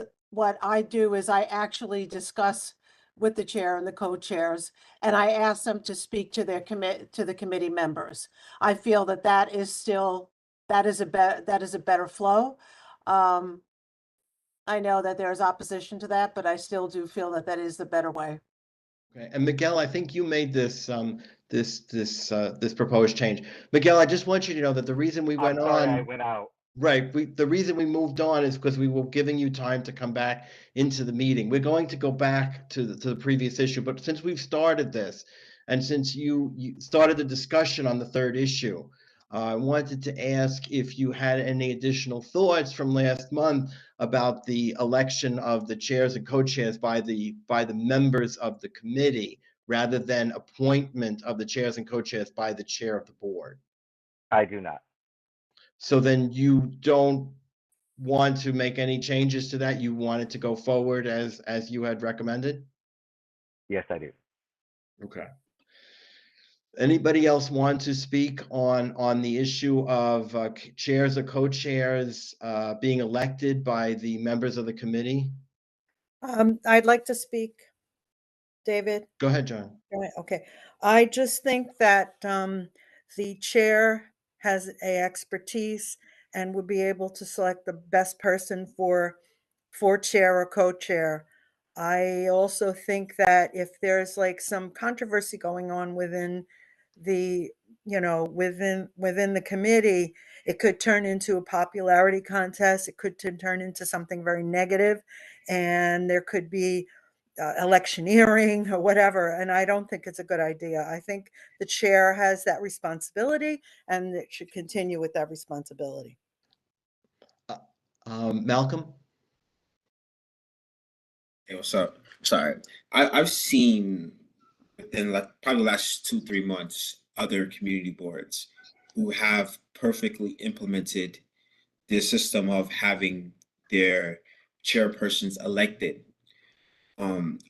I do is I actually discuss with the chair and the co-chairs, and I ask them to speak to their to the committee members. I feel that that is still, that is a better flow. I know that there's opposition to that, but I still do feel that that is the better way. Okay, and Miguel, I think you made this this proposed change. Miguel, I just want you to know that the reason we went I'm sorry, on. I went out. Right. The reason we moved on is because we were giving you time to come back into the meeting. We're going to go back to the previous issue, but since we've started this, and since you started the discussion on the third issue, I wanted to ask if you had any additional thoughts from last month about the election of the chairs and co-chairs by the members of the committee, rather than appointment of the chairs and co-chairs by the chair of the board. I do not. So then you don't want to make any changes to that? You want it to go forward as you had recommended? Yes, I do. Okay. Anybody else want to speak on the issue of chairs or co-chairs being elected by the members of the committee? I'd like to speak, David. Go ahead, John. Right, okay. I just think that the chair has a expertise and would be able to select the best person for chair or co-chair. I also think that if there's like some controversy going on within the, within the committee, it could turn into a popularity contest. It could turn into something very negative, and there could be electioneering or whatever. And I don't think it's a good idea. I think the chair has that responsibility and it should continue with that responsibility. Malcolm? Hey, what's up? Sorry. I've seen in like probably the last 2-3 months other community boards who have perfectly implemented the system of having their chairpersons elected.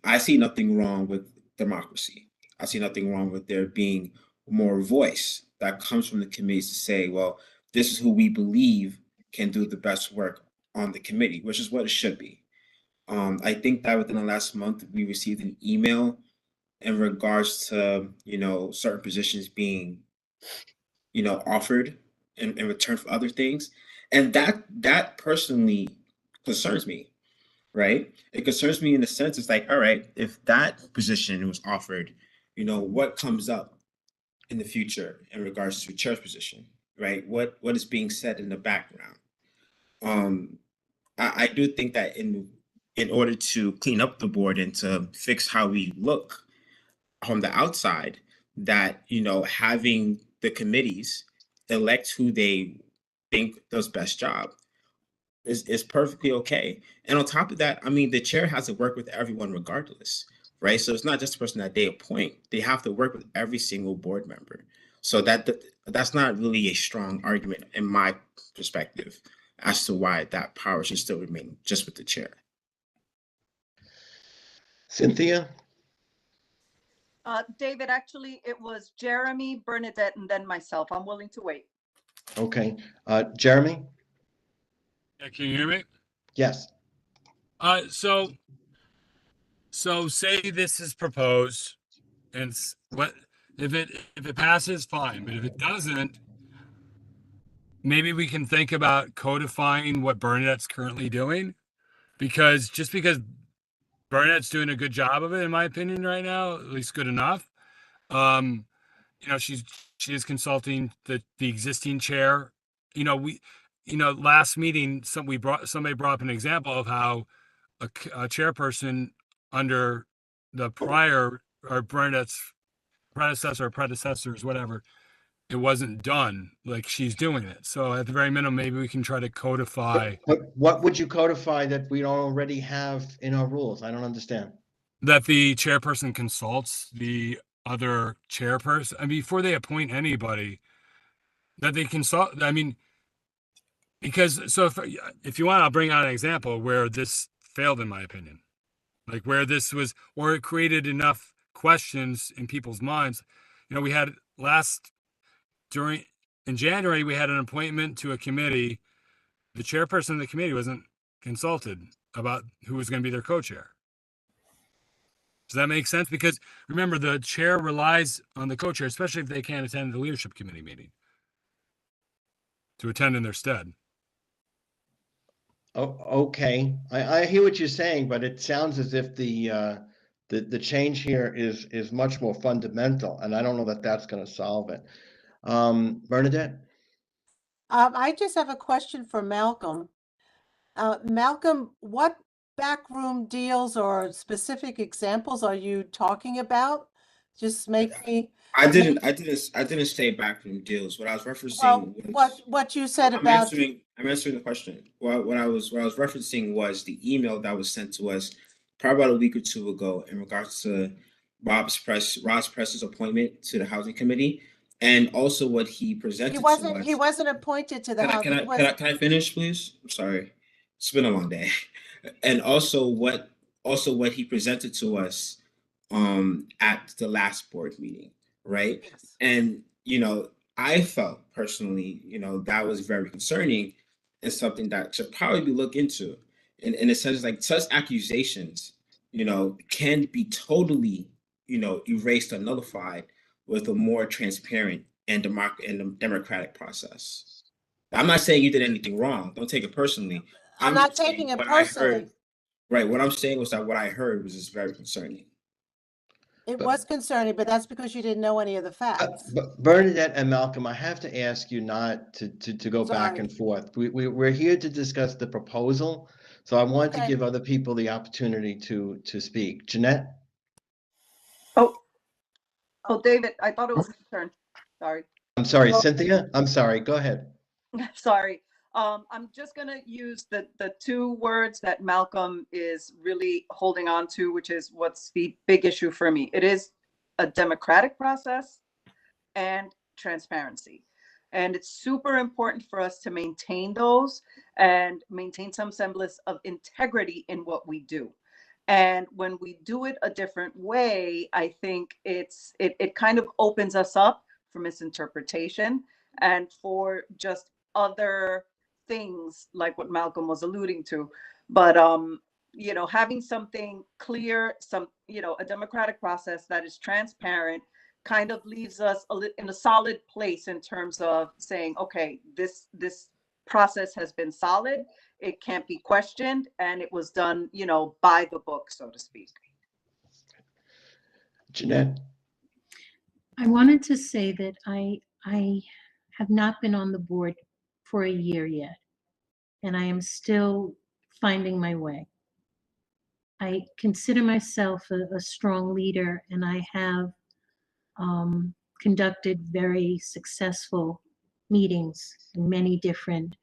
I see nothing wrong with democracy. I see nothing wrong with there being more voice that comes from the committees to say, well, this is who we believe can do the best work on the committee, which is what it should be. I think that within the last month, we received an email in regards to, certain positions being, offered in return for other things. And that personally concerns me, right? It concerns me in the sense it's like, all right, if that position was offered, what comes up in the future in regards to chair's position, right? What is being said in the background? Um, I do think that in order to clean up the board and to fix how we look from the outside, that having the committees elect who they think does best job is perfectly okay. And on top of that, I mean, the chair has to work with everyone regardless, right? So it's not just the person that they appoint; they have to work with every single board member. So that's not really a strong argument in my perspective as to why that power should still remain just with the chair. Cynthia? David, actually, it was Jeremy, Bernadette, and then myself. I'm willing to wait. Okay. Jeremy? Yeah, can you hear me? Yes. So say this is proposed, and what if it passes, fine. But if it doesn't, maybe we can think about codifying what Bernadette's currently doing, because just because Bernadette's doing a good job of it, in my opinion, right now, at least good enough. She is consulting the existing chair. Last meeting, somebody brought up an example of how a chairperson under the prior or Bernadette's predecessors, whatever, it wasn't done. Like, she's doing it. So at the very minimum, maybe we can try to codify But what would you codify that we don't already have in our rules? I don't understand. that the chairperson consults the other chairperson. I mean, before they appoint anybody, that they consult. I mean, because if you want, I'll bring out an example where this failed, in my opinion. Like where this was, or it created enough questions in people's minds. We had in January, we had an appointment to a committee. The chairperson of the committee wasn't consulted about who was going to be their co-chair. Does that make sense? Because remember, the chair relies on the co-chair, especially if they can't attend the leadership committee meeting, to attend in their stead. Oh, okay. I hear what you're saying, but it sounds as if the change here is much more fundamental, and I don't know that that's going to solve it. Bernadette? I just have a question for Malcolm. Malcolm, what backroom deals or specific examples are you talking about? Just make me. I didn't say backroom deals. What I was referencing was What you said I'm about. answering the question. What I was referencing was the email that was sent to us probably about a week or two ago in regards to Ross Press's appointment to the housing committee, and also what he presented to us. He wasn't appointed to the housing. Can I finish, please? I'm sorry. It's been a long day. And also what he presented to us at the last board meeting, right? Yes. And I felt personally, that was very concerning and something that should probably be looked into. In a sense, like such accusations, can be totally, erased or nullified with a more transparent and democratic process. I'm not saying you did anything wrong. Don't take it personally. I'm not taking it personally. Right. What I'm saying was that what I heard was just very concerning. It was concerning, but that's because you didn't know any of the facts. But Bernadette and Malcolm, I have to ask you not to go back and forth. We're here to discuss the proposal, so I want to give other people the opportunity to speak. Jeanette? Oh, David, I thought it was your turn. Sorry. I'm sorry, Cynthia? I'm sorry. Go ahead. Sorry. I'm just going to use the two words that Malcolm is really holding on to, which is what's the big issue for me. It is a democratic process and transparency. And it's super important for us to maintain those and maintain some semblance of integrity in what we do. And when we do it a different way, I think it kind of opens us up for misinterpretation and for just other things like what Malcolm was alluding to. But having something clear, a democratic process that is transparent kind of leaves us in a solid place in terms of saying, okay, this process has been solid, it can't be questioned, and it was done, by the book, so to speak. Jeanette? I wanted to say that I have not been on the board for a year yet, and I am still finding my way. I consider myself a strong leader, and I have conducted very successful meetings in many different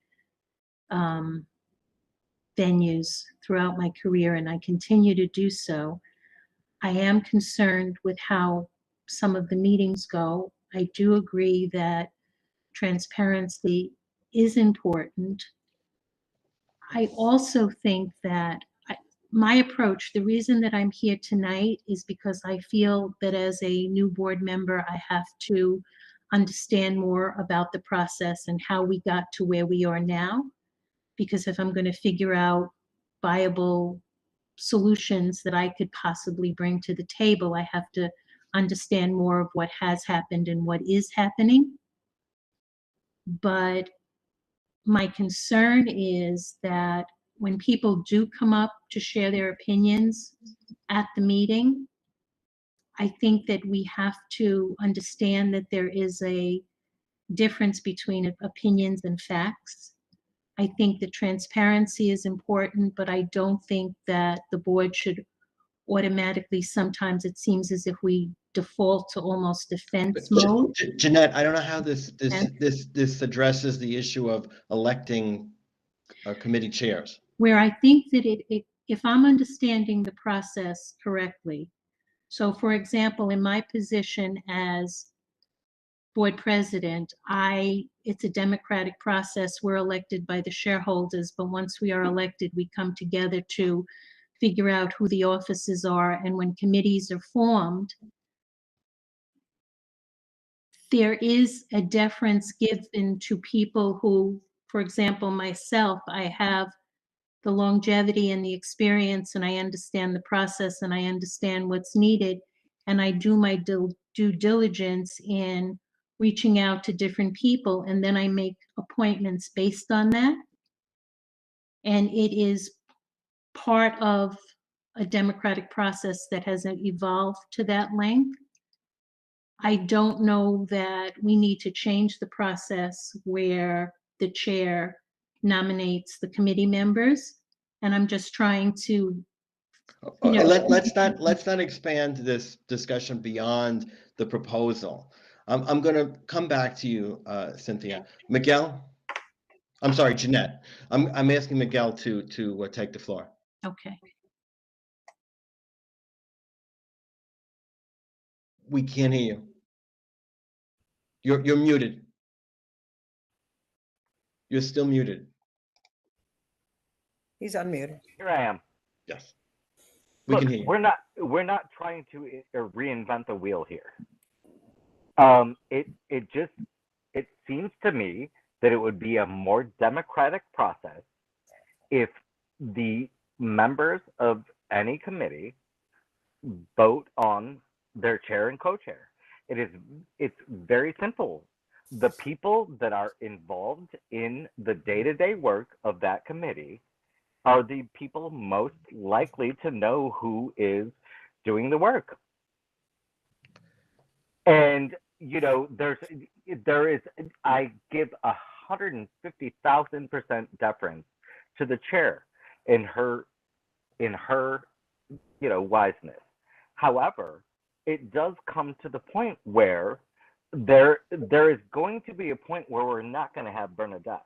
venues throughout my career, and I continue to do so. I am concerned with how some of the meetings go. I do agree that transparency is important. I also think that my approach, the reason that I'm here tonight is because I feel that as a new board member, I have to understand more about the process and how we got to where we are now. Because if I'm going to figure out viable solutions that I could possibly bring to the table, I have to understand more of what has happened and what is happening. But my concern is that when people do come up to share their opinions at the meeting, I think that we have to understand that there is a difference between opinions and facts. I think that transparency is important, but I don't think that the board should automatically, sometimes it seems as if we default to almost defense mode. Jeanette, I don't know how this addresses the issue of electing committee chairs. Where I think that if I'm understanding the process correctly, so for example, in my position as board president, it's a democratic process. We're elected by the shareholders, but once we are elected, we come together to figure out who the offices are. And when committees are formed, there is a deference given to people who, for example, myself, I have the longevity and the experience, and I understand the process and I understand what's needed. And I do my due diligence in reaching out to different people, and then I make appointments based on that. And it is part of a democratic process that has evolved to that length. I don't know that we need to change the process where the chair nominates the committee members. And I'm just trying to, Let's not expand this discussion beyond the proposal. I'm going to come back to you, Cynthia. Miguel? I'm sorry, Jeanette. I'm asking Miguel to take the floor. okay. We can't hear you. You're muted. You're still muted. He's unmuted. Here I am. Yes. We Look, can hear you. we're not trying to reinvent the wheel here. It seems to me that it would be a more democratic process if the members of any committee vote on their chair and co-chair. It's very simple. The people that are involved in the day-to-day work of that committee are the people most likely to know who is doing the work. And there is, I give 150,000% deference to the chair in her wiseness. However, it does come to the point where there is going to be a point where we're not going to have Bernadette.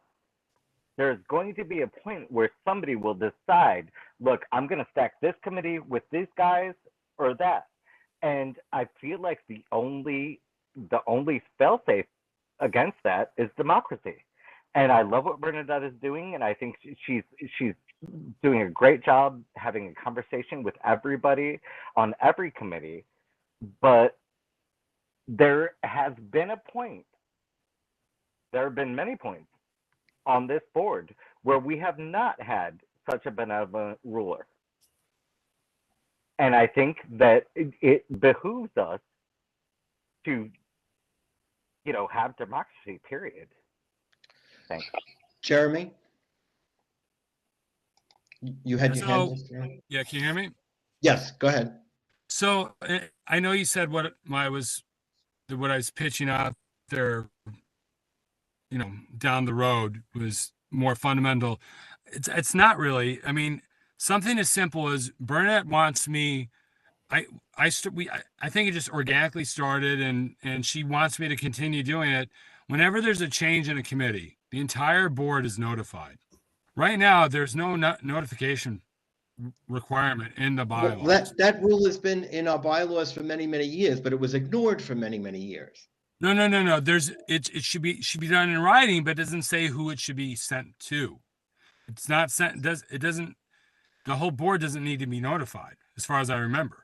There's going to be a point where somebody will decide, look, I'm going to stack this committee with these guys or that. And I feel like the only fail-safe against that is democracy. And I love what Bernadette is doing, and I think she's doing a great job having a conversation with everybody on every committee. But there has been a point, there have been many points on this board where we have not had such a benevolent ruler. And I think that it behooves us to, have democracy, period. Thanks. Jeremy? You had your hand So, up? yeah, can you hear me? Yes, go ahead. So I know you said what what I was pitching out there, down the road was more fundamental. It's not really. I mean, something as simple as Burnett wants me. I think it just organically started, and she wants me to continue doing it. Whenever there's a change in a committee, the entire board is notified. Right now, there's no notification requirement in the Well, bylaws. that rule has been in our bylaws for many, many years, but it was ignored for many, many years. No. It should be done in writing, but it doesn't say who it should be sent to. It's not sent. The whole board doesn't need to be notified, as far as I remember.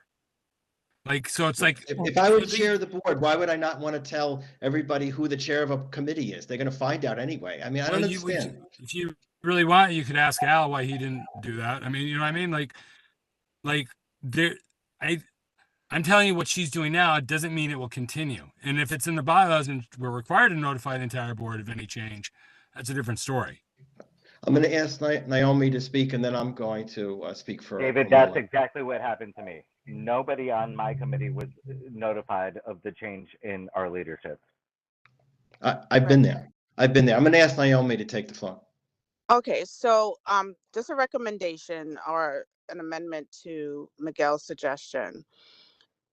Like, so it's like, If I were chair of the board, why would I not want to tell everybody who the chair of a committee is? They're going to find out anyway. I mean, I don't understand. If you really want, you could ask Al why he didn't do that. I mean, you know what I mean? Like there, I'm telling you what she's doing now. It doesn't mean it will continue. And if it's in the bylaws and we're required to notify the entire board of any change, that's a different story. I'm going to ask Naomi to speak, and then I'm going to speak for David, that's exactly what happened to me. Nobody on my committee was notified of the change in our leadership. I've been there. I'm going to ask Naomi to take the floor. Okay, so just a recommendation or an amendment to Miguel's suggestion.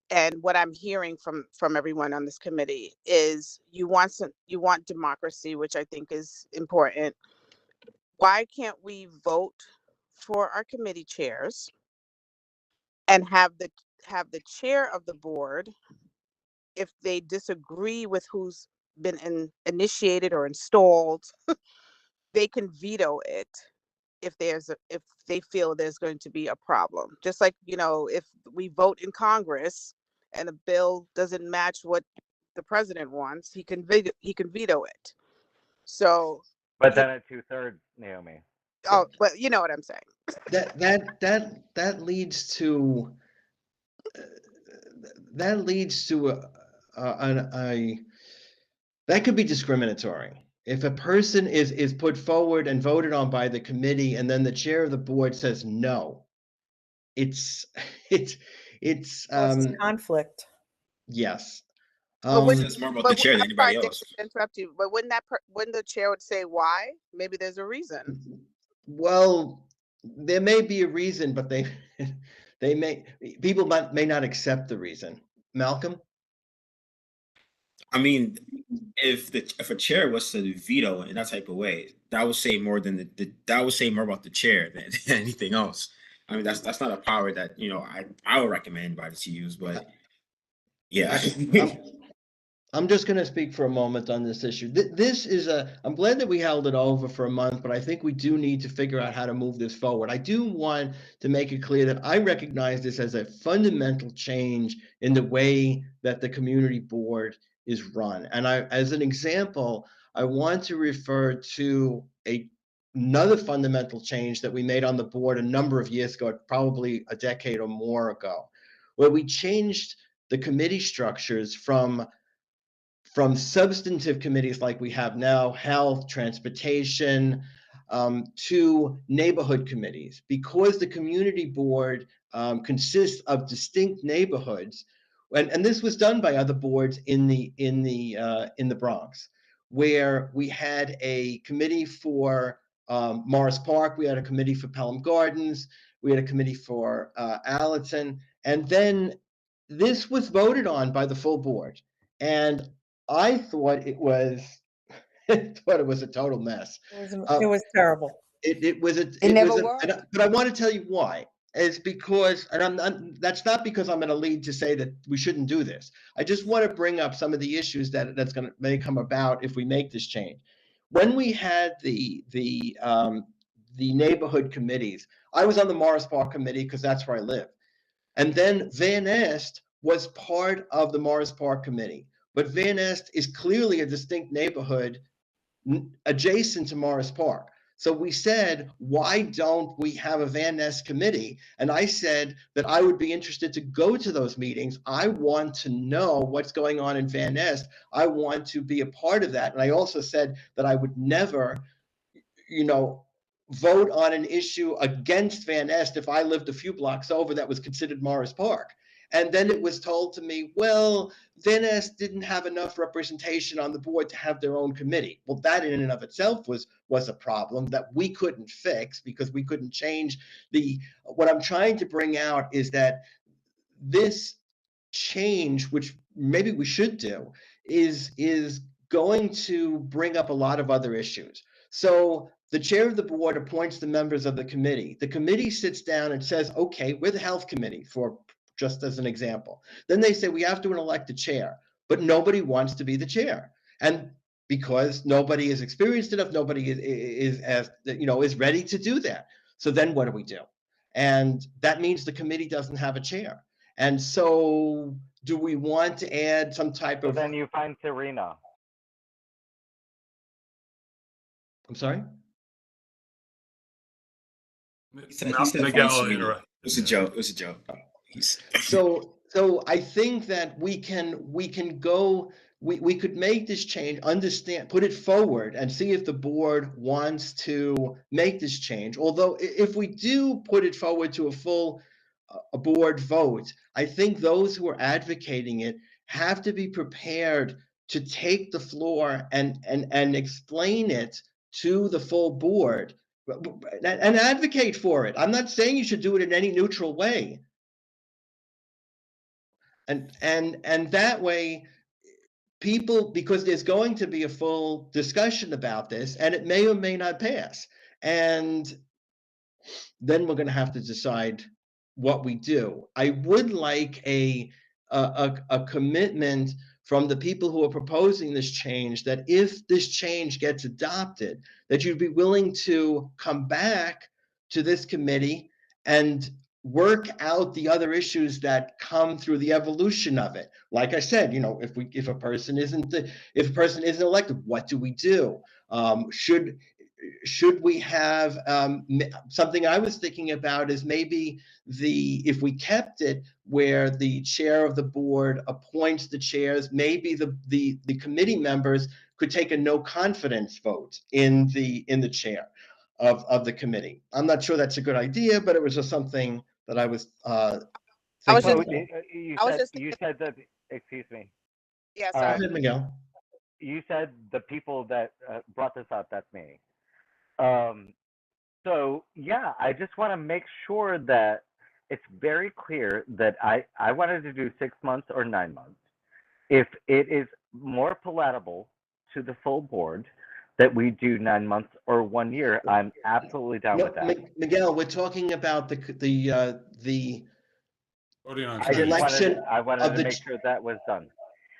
And what I'm hearing from everyone on this committee is you want democracy, which I think is important. Why can't we vote for our committee chairs and have the chair of the board, if they disagree with who's been initiated or installed, they can veto it if they feel there's going to be a problem. Just like, if we vote in Congress and a bill doesn't match what the president wants, he can veto it. So, but then at 2/3, Naomi. Oh, but you know what I'm saying. That leads to that could be discriminatory. If a person is put forward and voted on by the committee, and then the chair of the board says no, it's conflict. Yes. It's more about the chair than anybody else. Interrupt you, but wouldn't the chair would say why? Maybe there's a reason. Well, there may be a reason, but people may not accept the reason. Malcolm? I mean, if a chair was to veto in that type of way, that would say more than that would say more about the chair than anything else. I mean, that's not a power that I would recommend anybody to use, but yeah. I'm just going to speak for a moment on this issue. I'm glad that we held it over for a month, but I think we do need to figure out how to move this forward. I do want to make it clear that I recognize this as a fundamental change in the way that the community board is run. And as an example, I want to refer to another fundamental change that we made on the board a number of years ago, probably a decade or more ago, where we changed the committee structures from substantive committees like we have now, health, transportation, to neighborhood committees. Because the community board consists of distinct neighborhoods, and this was done by other boards in the Bronx, where we had a committee for Morris Park, we had a committee for Pelham Gardens, we had a committee for Allerton, and then this was voted on by the full board. And I thought it was a total mess. It was terrible. But I want to tell you why. It's because, and that's not because I'm in a lead to say that we shouldn't do this. I just want to bring up some of the issues that may come about if we make this change. When we had the neighborhood committees, I was on the Morris Park committee because that's where I live. And then Van Nest was part of the Morris Park committee. But Van Nest is clearly a distinct neighborhood adjacent to Morris Park. So we said, why don't we have a Van Nest committee? And I said that I would be interested to go to those meetings. I want to know what's going on in Van Nest. I want to be a part of that. And I also said that I would never, vote on an issue against Van Nest if I lived a few blocks over that was considered Morris Park. And then it was told to me, well, Venice didn't have enough representation on the board to have their own committee. Well, that in and of itself was a problem that we couldn't fix because we couldn't change what I'm trying to bring out is that this change, which maybe we should do, is going to bring up a lot of other issues. So the chair of the board appoints the members of the committee. The committee sits down and says, okay, we're the health committee, for just as an example. Then they say we have to elect a chair, but nobody wants to be the chair. And because nobody is experienced enough, nobody is ready to do that. So then what do we do? And that means the committee doesn't have a chair. And so do we want to add some type So of, then you find Serena. I'm sorry? He said Miguel, fine, Serena. interrupt. It was a joke. It was a joke. So I think that we could make this change, put it forward and see if the board wants to make this change. Although if we do put it forward to a board vote, I think those who are advocating it have to be prepared to take the floor and explain it to the full board and advocate for it. I'm not saying you should do it in any neutral way. And that way people, because there's going to be a full discussion about this and it may or may not pass. And then we're going to have to decide what we do. I would like a commitment from the people who are proposing this change that if this change gets adopted, that you'd be willing to come back to this committee and work out the other issues that come through the evolution of it. Like I said, if a person isn't elected, what do we do? Should we have something I was thinking about is maybe if we kept it where the chair of the board appoints the chairs, maybe the committee members could take a no confidence vote in the chair of the committee. I'm not sure that's a good idea, but it was just something that I was thinking about. You said that, excuse me. Yeah, Go sorry. ahead, Miguel. You said the people that brought this up, that's me. So yeah, I just want to make sure that it's very clear that I wanted to do 6 months or 9 months. If it is more palatable to the full board that we do 9 months or 1 year, I'm absolutely down with that. Miguel, we're talking about the Voting on I just election wanted to make sure that was done.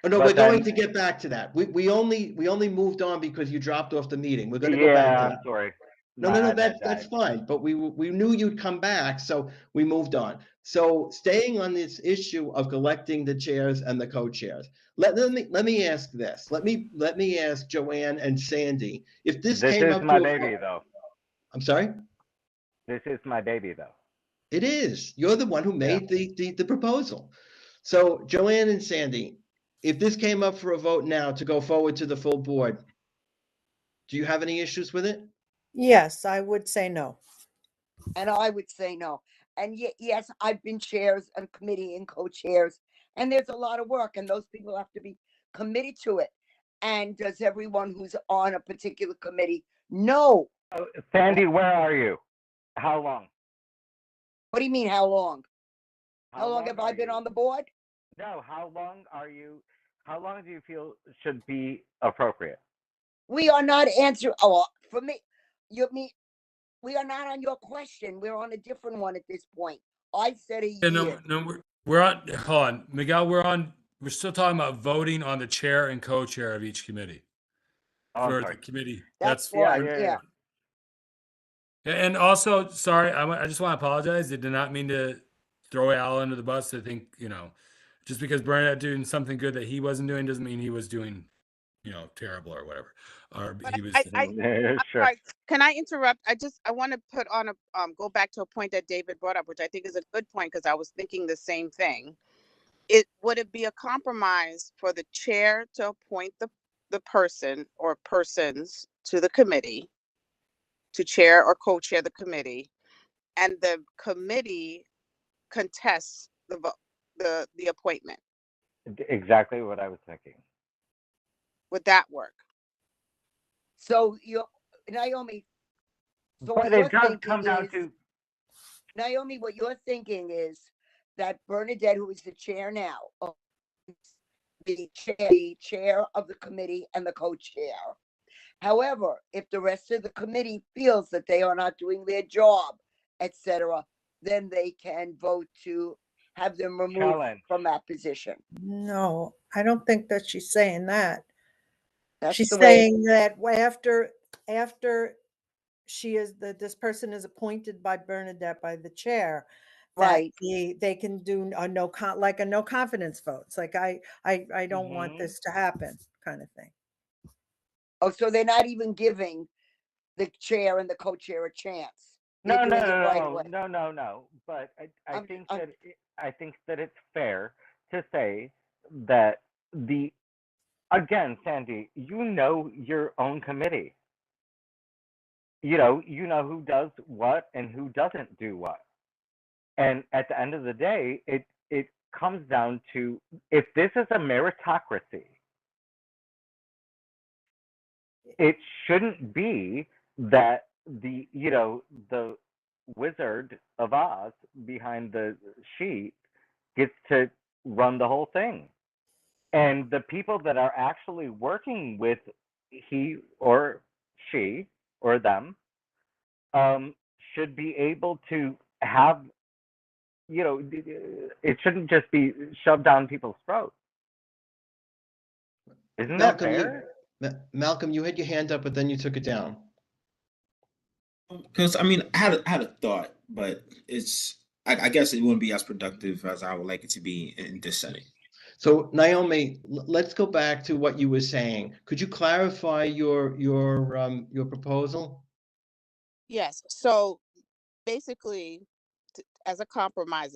Oh, no, But we're then- going to get back to that. We only moved on because you dropped off the meeting. We're going to go Yeah, back to I'm that. sorry. No, that's fine. But we knew you'd come back, so we moved on. So staying on this issue of electing the chairs and the co-chairs, let me ask this. Let me ask Joanne and Sandy if this came up is my to baby, though. I'm sorry? This is my baby, though. It is. You're the one who made the proposal. So Joanne and Sandy, if this came up for a vote now to go forward to the full board, do you have any issues with it? Yes, I would say no. And I would say no. And yes, I've been chairs and committee and co-chairs, and there's a lot of work, and those people have to be committed to it. And does everyone who's on a particular committee know? Oh, Sandy, where are you? How long? What do you mean, how long? How long have I been on the board? No, how long are you? How long do you feel should be appropriate? We are not answering. Oh, for me, we are not on your question. We're on a different one at this point. I said a Yeah, year. no, we're on. Hold on, Miguel. We're still talking about voting on the chair and co-chair of each committee Oh, for sorry. the committee. That's Yeah, fine. Yeah. And also, sorry, I just want to apologize. I did not mean to throw Al under the bus. I think, just because Bernadette doing something good that he wasn't doing doesn't mean he was doing, terrible or whatever. Or But he was. I'm Sure. sorry. Can I interrupt? I want to put on go back to a point that David brought up, which I think is a good point because I was thinking the same thing. Would it be a compromise for the chair to appoint the person or persons to the committee to chair or co-chair the committee, and the committee contests the vote, the appointment. Exactly what I was thinking. Would that work? So Naomi, so what But you're it does thinking come down is, to, Naomi, what you're thinking is that Bernadette, who is the chair now, the chair of the committee and the co-chair. However, if the rest of the committee feels that they are not doing their job, etc., then they can vote to have them removed challenge. from that position. No, I don't think that she's saying that. That's She's the way. saying that after this person is appointed by Bernadette, by the chair, that Right. they can do a no confidence vote. It's like, I don't want Mhm. this to happen, kind of thing. Oh, so they're not even giving the chair and the co-chair a chance. They're No, no, doing it right no, away. no, no, no. But I I'm- think I'm- that I think that it's fair to say that again, Sandy, you know your own committee. You know who does what and who doesn't do what. And at the end of the day, it comes down to, if this is a meritocracy, it shouldn't be that the Wizard of Oz behind the sheet gets to run the whole thing. And the people that are actually working with he or she or them should be able to have, it shouldn't just be shoved down people's throats. Isn't that fair? Malcolm, you had your hand up, but then you took it down. Because I mean, I had a thought, but I guess it wouldn't be as productive as I would like it to be in this setting. So Naomi, let's go back to what you were saying. Could you clarify your proposal? Yes. So basically, as a compromise,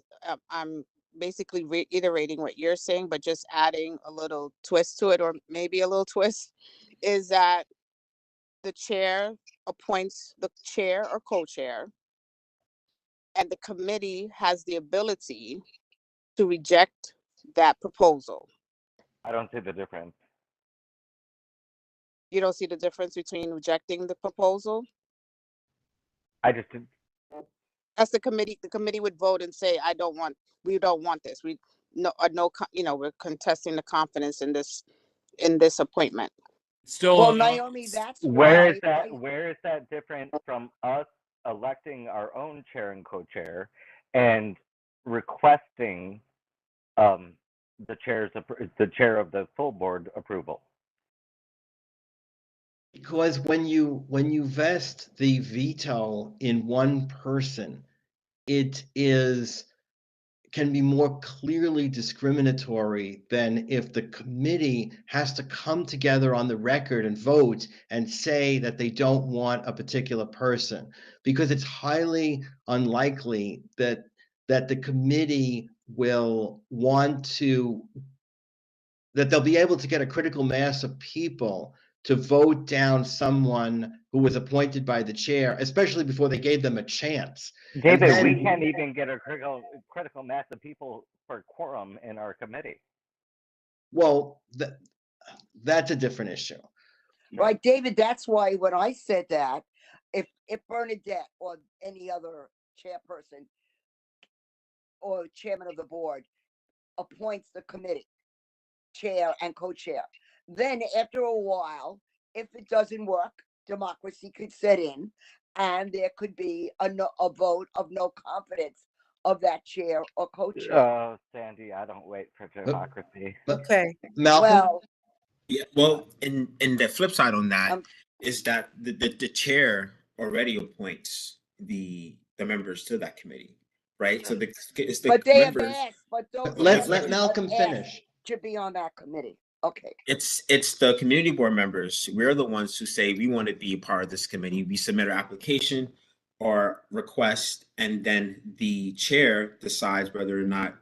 I'm basically reiterating what you're saying, but just adding a little twist to it, or maybe a little twist, is that the chair appoints the chair or co-chair, and the committee has the ability to reject that proposal. I don't see the difference. You don't see the difference between rejecting the proposal? I just As the committee would vote and say, we don't want this. We're contesting the confidence in this appointment. Still, Well, Naomi, that's Where is why. that different from us electing our own chair and co-chair and requesting the chair of the full board approval? Because when you vest the veto in one person, it can be more clearly discriminatory than if the committee has to come together on the record and vote and say that they don't want a particular person, because it's highly unlikely that the committee will want to, that they'll be able to get a critical mass of people to vote down someone who was appointed by the chair, especially before they gave them a chance. David, we can't even get a critical mass of people for quorum in our committee. Well, that's a different issue. Right, David, that's why when I said that, if Bernadette or any other chairperson or chairman of the board appoints the committee chair and co-chair, then after a while, if it doesn't work, democracy could set in and there could be a vote of no confidence of that chair or co-chair. Oh, Sandy, I don't wait for democracy. Okay. Malcolm? Well, Yeah, well, and the flip side on that is that the chair already appoints the members to that committee, right? So it's the but they have members. asked, but those Let Malcolm finish. to be on that committee. Okay. It's the community board members. We're the ones who say we want to be a part of this committee. We submit our application or request, and then the chair decides whether or not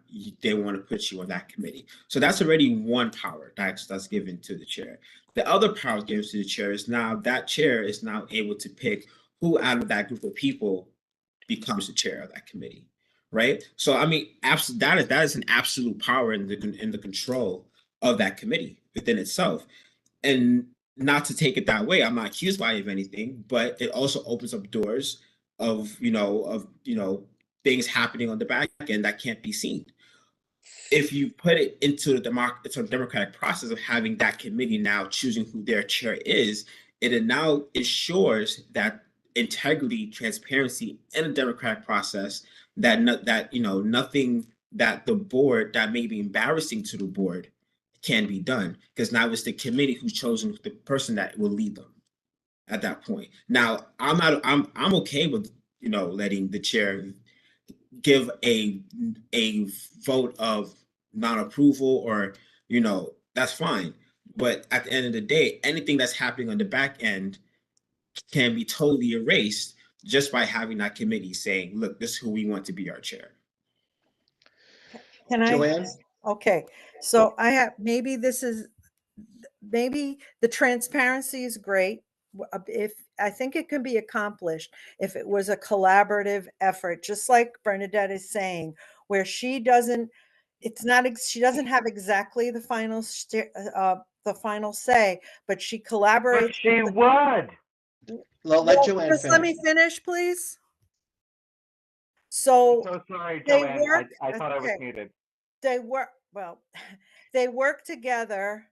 they want to put you on that committee. So that's already one power that's given to the chair. The other power given to the chair is now that chair is now able to pick who out of that group of people becomes the chair of that committee, right? So I mean, that is an absolute power in the control of that committee within itself. And not to take it that way, I'm not accused by of anything, but it also opens up doors of things happening on the back end that can't be seen. If you put it into the democratic process of having that committee now choosing who their chair is, it now ensures that integrity, transparency in a democratic process, nothing that the board that may be embarrassing to the board can be done, because now it's the committee who's chosen the person that will lead them at that point. Now, I'm okay with letting the chair give a vote of non-approval, or that's fine. But at the end of the day, anything that's happening on the back end can be totally erased just by having that committee saying, look, this is who we want to be our chair. Can I? Joanne? Okay, so maybe the transparency is great. If I think it can be accomplished if it was a collaborative effort, just like Bernadette is saying, where she doesn't have exactly the final say, but she But collaborates. she would. Let Well, Joanne just let me finish. finish, please. I'm So so sorry, they Joanne. work. I thought I was Okay, muted. well, they work together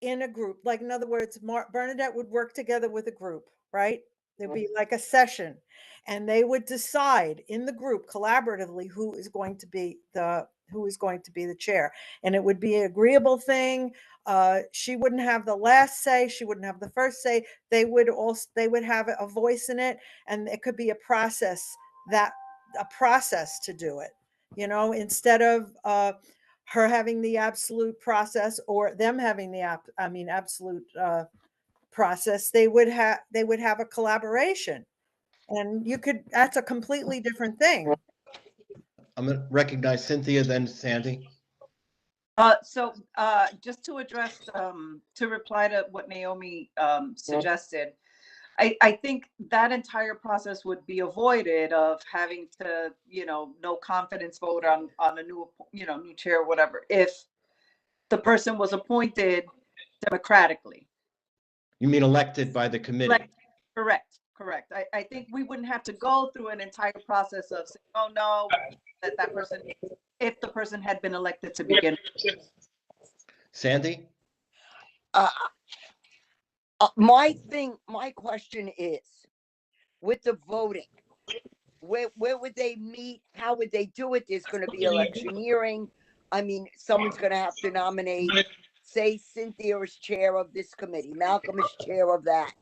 in a group. Like, in other words, Bernadette would work together with a group, right? There'd be like a session, and they would decide in the group collaboratively who is going to be the chair, and it would be an agreeable thing. She wouldn't have the last say. She wouldn't have the first say. They would have a voice in it, and it could be a process to do it. Instead of her having the absolute process, or them having the absolute process, they would have a collaboration, and that's a completely different thing. I'm gonna recognize Cynthia, then Sandy. Just to address, to reply to what Naomi suggested, I think that entire process would be avoided of having to, no confidence vote on a new chair or whatever, if the person was appointed democratically. You mean elected by the committee? Correct. I think we wouldn't have to go through an entire process of saying, oh no, that person, if the person had been elected to begin. Sandy? My question is, with the voting, where would they meet? How would they do it? There's going to be electioneering. I mean, someone's going to have to nominate, say, Cynthia is chair of this committee, Malcolm is chair of that.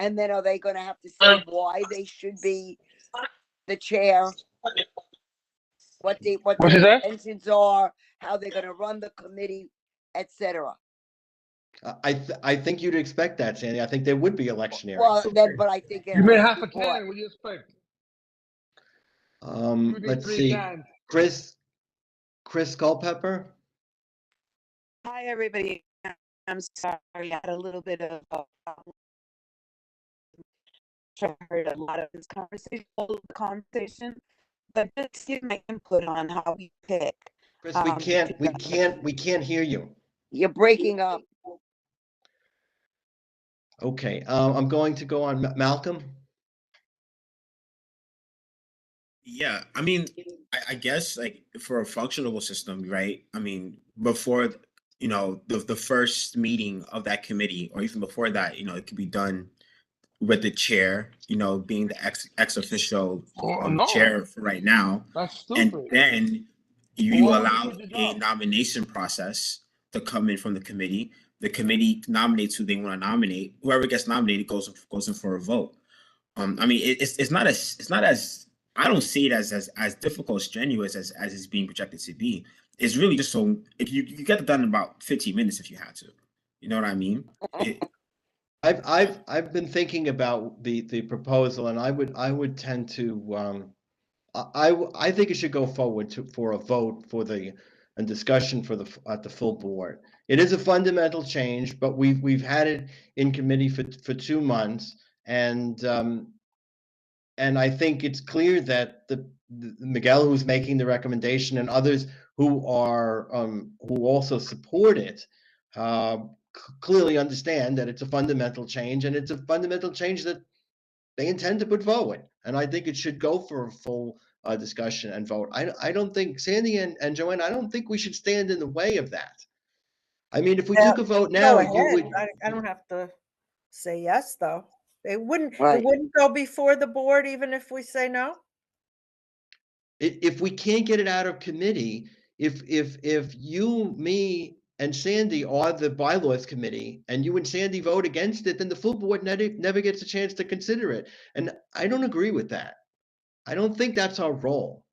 And then are they going to have to say why they should be the chair? What their intentions are, how they're going to run the committee, etc. I think you'd expect that, Sandy. I think there would be electioneering. Well, but I think You may have a can. What do you expect? Let's see. Chris Culpepper. Hi, everybody. I'm sorry. I had a little bit of heard a lot of this conversation, but just give my input on how we pick. Chris, we can't hear you. You're breaking up. Okay, I'm going to go on Malcolm. Yeah, I mean, I guess like for a functional system, right? I mean, before the first meeting of that committee, or even before that, it could be done with the chair, being the ex officio chair for right now. That's and stupid. then you allow a nomination process to come in from the committee. The committee nominates who they want to nominate. Whoever gets nominated goes in for a vote. I mean, it's not as I don't see it as difficult, strenuous as it's being projected to be. It's really just so if you get it done in about 15 minutes if you had to. You know what I mean? I've been thinking about the proposal, and I would tend to I think it should go forward for a vote and discussion at the full board. It is a fundamental change, but we've had it in committee for 2 months, and And I think it's clear that Miguel, who's making the recommendation, and others who are who also support it, clearly understand that it's a fundamental change, and it's a fundamental change that they intend to put forward. And I think it should go for a full discussion and vote. I don't think, Sandy and Joanne, I don't think we should stand in the way of that. I mean, if we Yeah, took a vote Go now, ahead. you would. I don't have to say yes, though. It Right. wouldn't go before the board even if we say no? If we can't get it out of committee, if you, me, and Sandy are the bylaws committee, and you and Sandy vote against it, then the full board never gets a chance to consider it. And I don't agree with that. I don't think that's our role.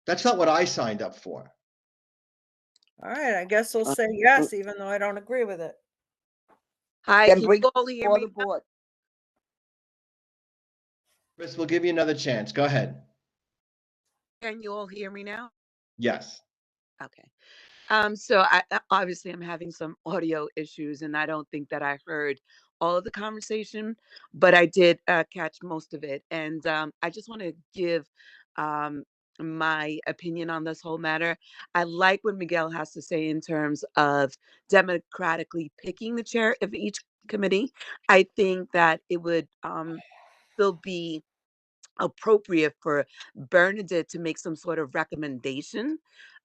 That's not what I signed up for. All right, I guess we'll say yes, even though I don't agree with it. Hi, Then can bring you it all hear before me? the board. Chris, we'll give you another chance. Go ahead. Can you all hear me now? Yes. Okay. So obviously I'm having some audio issues, and I don't think that I heard all of the conversation, but I did catch most of it. And I just want to give my opinion on this whole matter. I like what Miguel has to say in terms of democratically picking the chair of each committee. I think that it would still be appropriate for Bernadette to make some sort of recommendation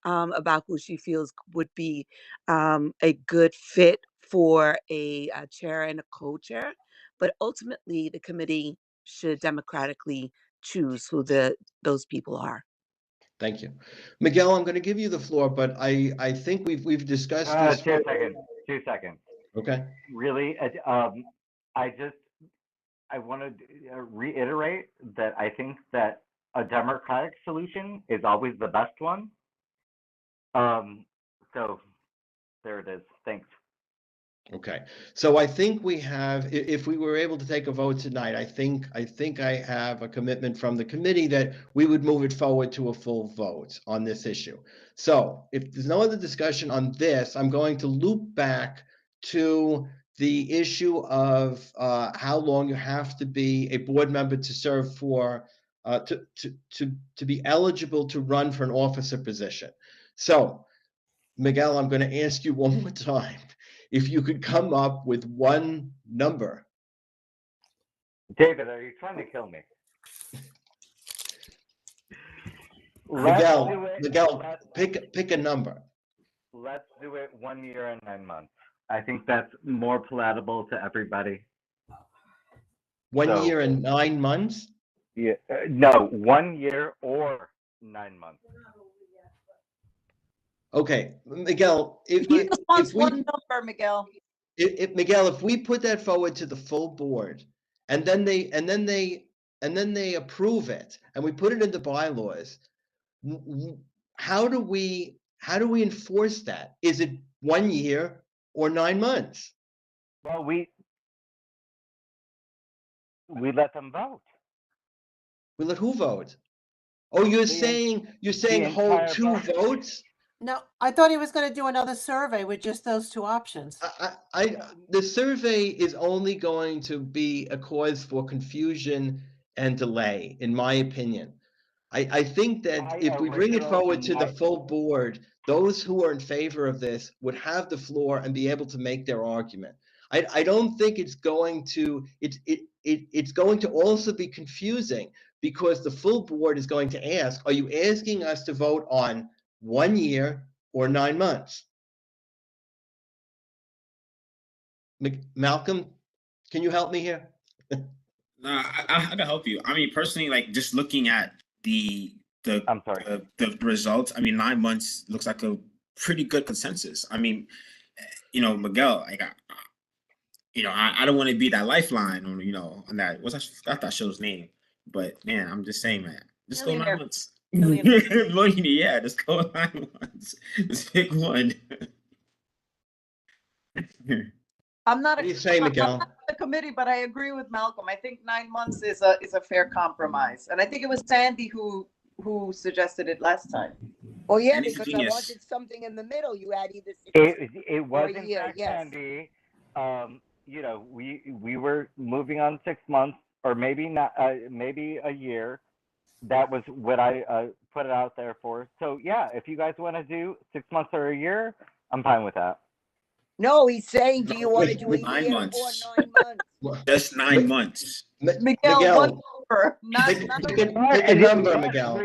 about who she feels would be a good fit for a chair and a co-chair. But ultimately, the committee should democratically choose who those people are. Thank you. Miguel, I'm going to give you the floor, but I think we've discussed this. 2 seconds. 2 seconds. Okay. Really, I want to reiterate that I think that a democratic solution is always the best one. So there it is. Thanks. Okay, so I think we have, if we were able to take a vote tonight, I think I have a commitment from the committee that we would move it forward to a full vote on this issue. So if there's no other discussion on this, I'm going to loop back to the issue of how long you have to be a board member to serve for, to be eligible to run for an officer position. So Miguel, I'm going to ask you one more time. If you could come up with one number. David, are you trying to kill me? Miguel, pick a number. Let's do it 1 year and 9 months. I think that's more palatable to everybody. 1 year and 9 months? Yeah, no, 1 year or 9 months. Okay, Miguel, He just wants one number, Miguel. Miguel, if we put that forward to the full board, and then they approve it, and we put it in the bylaws, how do we enforce that? Is it 1 year or 9 months? Well, we let them vote. We let who vote? Oh, you're saying hold two votes? No, I thought he was gonna do another survey with just those two options. The survey is only going to be a cause for confusion and delay, in my opinion. I think that if we bring it forward to the full board, those who are in favor of this would have the floor and be able to make their argument. I don't think it's going to, it's going to also be confusing, because the full board is going to ask, are you asking us to vote on 1 year or 9 months? Malcolm, can you help me here? I can help you. I mean, personally, like just looking at the results, I mean, 9 months looks like a pretty good consensus. I mean, Miguel, like, I don't want to be that lifeline on, on that. I forgot that show's name, but man, I'm just saying, man, just go 9 months. Yeah, just go 9 months. Just pick one. I'm not What do you say, Miguel? I'm not the committee, but I agree with Malcolm. I think 9 months is a fair compromise, and I think it was Sandy who suggested it last time. Well, yeah, because I wanted something in the middle. You had either 6 it or was a in year. fact Yes. Sandy. We were moving on 6 months. or maybe not, maybe a year. That was what I put it out there for. So yeah, if you guys want to do 6 months or a year, I'm fine with that. No, he's saying, do No, you want to wait, do a 9 year or months. 9 months? Just 9 months. Miguel, Miguel, what number? pick Not pick a number, But Miguel.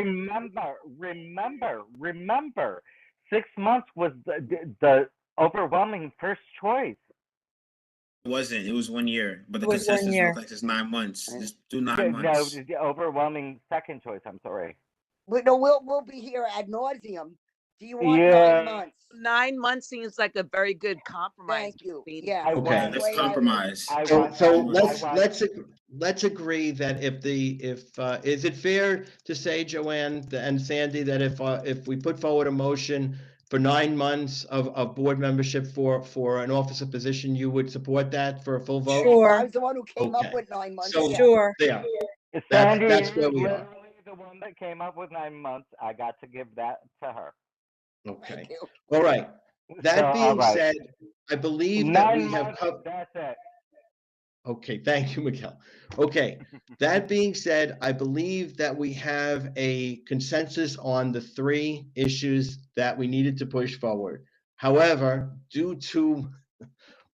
remember, 6 months was the overwhelming first choice. It wasn't. It was 1 year, but the It was 1 consensus year. looked like it's 9 months. Just do 9 No, months. the overwhelming second choice. I'm sorry. No, we'll be here ad nauseum. Do you want Yeah. 9 months? 9 months seems like a very good compromise. Thank you. Christine. Yeah. I Okay. want- Let's Wait, compromise. I So, want- so I let's agree that is it fair to say, Joanne and Sandy, that if we put forward a motion for 9 months of board membership for an officer position, you would support that for a full vote? Yes, I Sure. was the one who came up Okay. with 9 months. So- yeah. Sure. Yeah, Sandy that's is where we are. literally the one that came up with 9 months. I got to give that to her. Okay. Thank you. All right. That So, being all right. said, I believe that 9 we have months. covered. That's it. Okay, thank you, Miguel. Okay, that being said, I believe that we have a consensus on the 3 issues that we needed to push forward. However, due to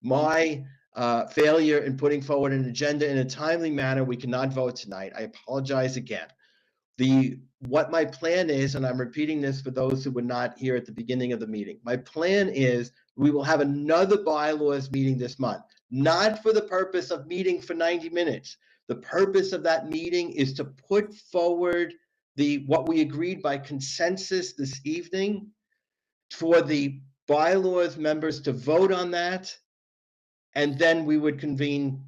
my failure in putting forward an agenda in a timely manner, we cannot vote tonight. I apologize again. What my plan is, and I'm repeating this for those who were not here at the beginning of the meeting, my plan is we will have another bylaws meeting this month, not for the purpose of meeting for 90 minutes. The purpose of that meeting is to put forward what we agreed by consensus this evening for the bylaws members to vote on that. And then we would convene,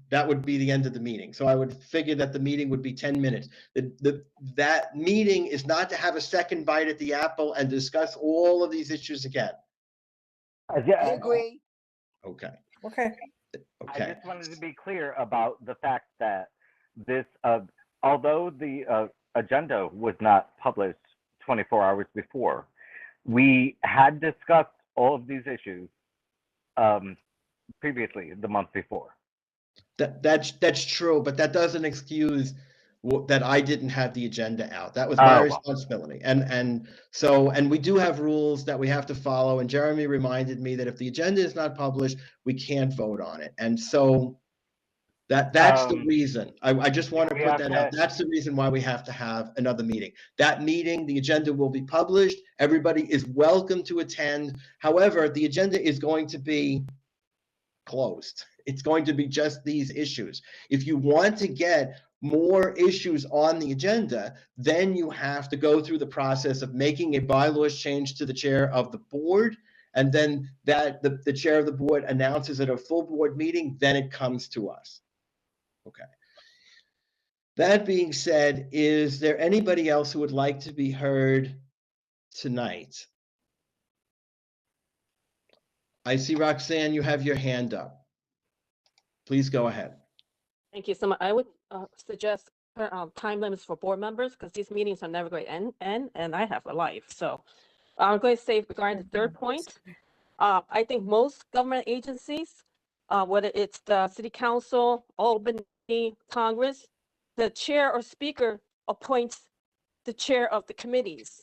that would be the end of the meeting. So I would figure that the meeting would be 10 minutes. That meeting is not to have a second bite at the apple and discuss all of these issues again. I agree. Okay, Okay. I okay. just wanted to be clear about the fact that this, although the agenda was not published 24 hours before, we had discussed all of these issues previously the month before. That's true, but that doesn't excuse that I didn't have the agenda out. That was my responsibility. And we do have rules that we have to follow. And Jeremy reminded me that if the agenda is not published, we can't vote on it. And so that's the reason. I just want to put that out. That's the reason why we have to have another meeting. That meeting, the agenda will be published. Everybody is welcome to attend. However, the agenda is going to be closed. It's going to be just these issues. If you want to get more issues on the agenda, then you have to go through the process of making a bylaws change to the chair of the board. And then the chair of the board announces at a full board meeting, then it comes to us. Okay. That being said, is there anybody else who would like to be heard tonight? I see Roxanne, you have your hand up. Please go ahead. Thank you so much. I would suggest time limits for board members because these meetings are never going to end, and I have a life. So I'm going to say regarding the third point, I think most government agencies, whether it's the city council, Albany, Congress, the chair or speaker appoints the chair of the committees.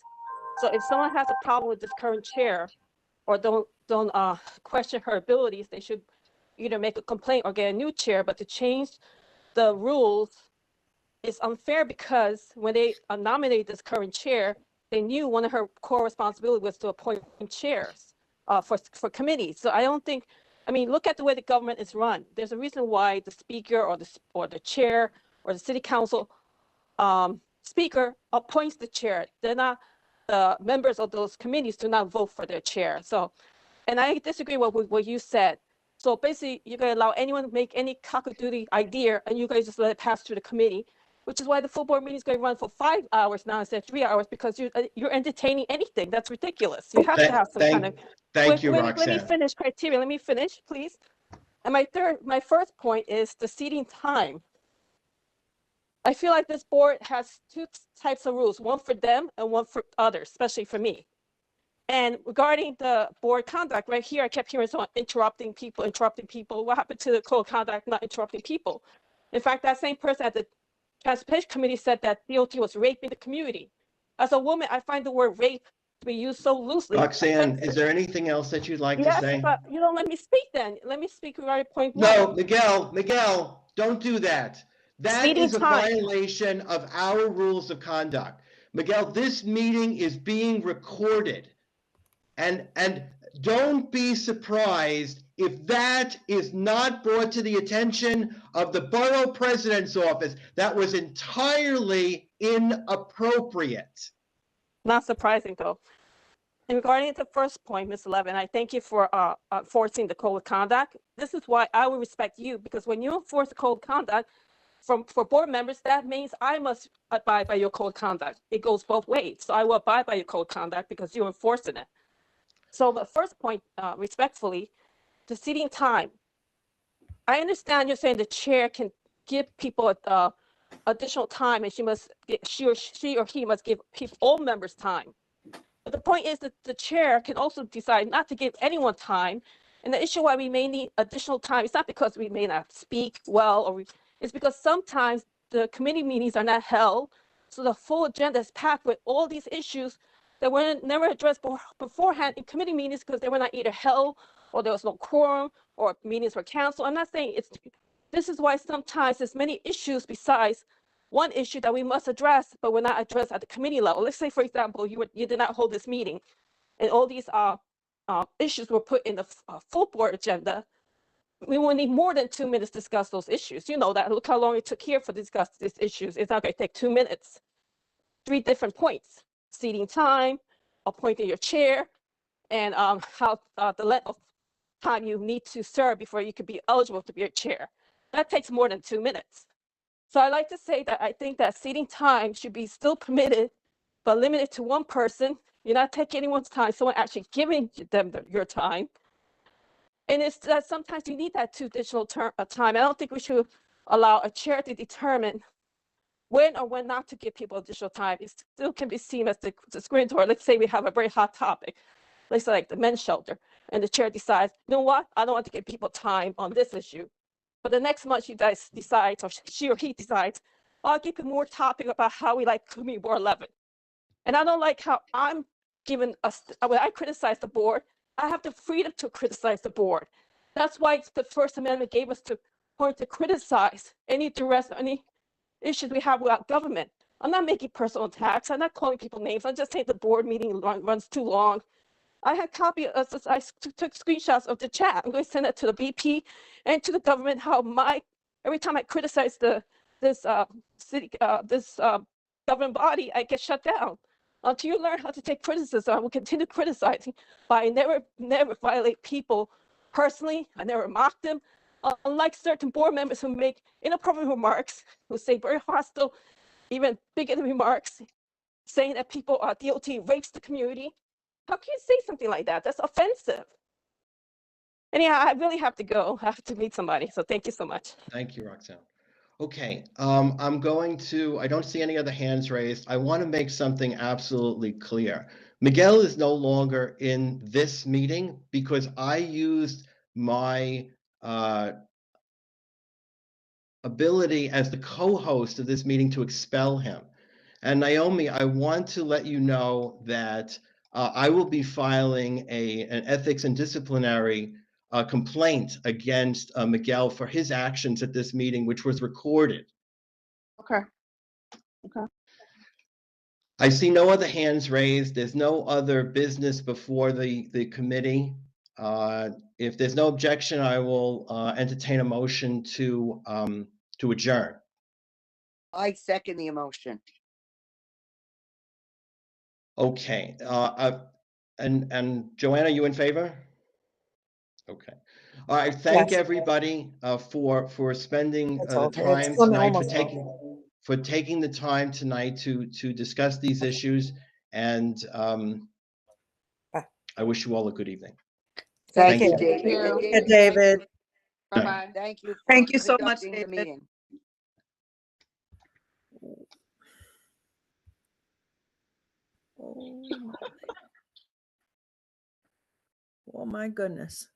So if someone has a problem with this current chair or don't question her abilities, they should either make a complaint or get a new chair. But to change the rules is unfair because when they nominated this current chair, they knew one of her core responsibilities was to appoint chairs for committees. So I don't think, I mean, look at the way the government is run. There's a reason why the speaker or the chair or the city council speaker appoints the chair. They're not, the members of those committees do not vote for their chair. So, and I disagree with what you said. So basically, you're going to allow anyone to make any cockadoodie idea, and you guys just let it pass through the committee, which is why the full board meeting is going to run for 5 hours now instead of 3 hours, because you're entertaining anything. That's ridiculous. You have to have some kind of. Thank you, Roxanne. Let me finish criteria. Let me finish, please. And my first point is the seating time. I feel like this board has 2 types of rules, one for them and one for others, especially for me. And regarding the board conduct, right here, I kept hearing someone interrupting people. What happened to the code of conduct, not interrupting people? In fact, that same person at the Transportation Committee said that DOT was raping the community. As a woman, I find the word rape to be used so loosely. Roxanne, is there anything else that you'd like to Yes, say? but you don't let me speak then. Let me speak regarding point one. No, Miguel, don't do that. That Seating is a time. violation of our rules of conduct. Miguel, this meeting is being recorded. And don't be surprised if that is not brought to the attention of the borough president's office. That was entirely inappropriate. Not surprising though. And regarding the first point, Ms. Levin, I thank you for enforcing the code of conduct. This is why I will respect you, because when you enforce the code of conduct for board members, that means I must abide by your code of conduct. It goes both ways. So I will abide by your code of conduct because you're enforcing it. So the first point, respectfully, the seating time. I understand you're saying the chair can give people additional time, and she or he must give all members time. But the point is that the chair can also decide not to give anyone time. And the issue why we may need additional time, it's not because we may not speak well, it's because sometimes the committee meetings are not held. So the full agenda is packed with all these issues that were never addressed beforehand in committee meetings because they were not either held or there was no quorum or meetings were canceled. I'm not saying this is why sometimes there's many issues besides one issue that we must address, but we're not addressed at the committee level. Let's say, for example, you did not hold this meeting, and all these issues were put in the full board agenda. We will need more than 2 minutes to discuss those issues. You know that. Look how long it took here for discuss these issues. It's not going to take 2 minutes. 3 different points: seating time, appointing your chair, and how the length of time you need to serve before you could be eligible to be a chair. That takes more than 2 minutes. So I like to say that I think that seating time should be still permitted, but limited to one person. You're not taking anyone's time, someone actually giving them your time. And it's that sometimes you need that 2 additional time. I don't think we should allow a chair to determine when or when not to give people additional time. It still can be seen as discriminatory. Let's say we have a very hot topic, let's say like the men's shelter, and the chair decides, you know what, I don't want to give people time on this issue. But the next month, you guys decides, or she or he decides, I'll give you more topic about how we like Community Board 11. And I don't like how I'm given when I criticize the board, I have the freedom to criticize the board. That's why the First Amendment gave us the point to criticize any duress, any issues we have with government. I'm not making personal attacks. I'm not calling people names. I'm just saying the board meeting runs too long. I had copy. I took screenshots of the chat. I'm going to send it to the BP and to the government. How every time I criticize this government body, I get shut down. Until you learn how to take criticism, I will continue criticizing, but I never violate people personally. I never mock them. Unlike certain board members who make inappropriate remarks, who say very hostile, even bigoted remarks, saying that people DOT rapes the community. How can you say something like that? That's offensive. Anyhow, I really have to go. I have to meet somebody. So thank you so much. Thank you, Roxanne. Okay, I don't see any other hands raised. I want to make something absolutely clear. Miguel is no longer in this meeting because I used my ability as the co-host of this meeting to expel him. And Naomi, I want to let you know that I will be filing an ethics and disciplinary complaint against Miguel for his actions at this meeting, which was recorded. Okay. Okay. I see no other hands raised. There's no other business before the committee. If there's no objection, I will entertain a motion to adjourn. I second the emotion. Okay, and Joanna, you in favor? Okay. All right, thank Yes. everybody for spending It's the over. time It's tonight, almost over. for taking the time tonight to discuss these issues, and I wish you all a good evening. Thank Thank you, you. David. Hey, David. Bye-bye. Thank you. Thank for you so much, conducting the David. meeting. Oh my goodness.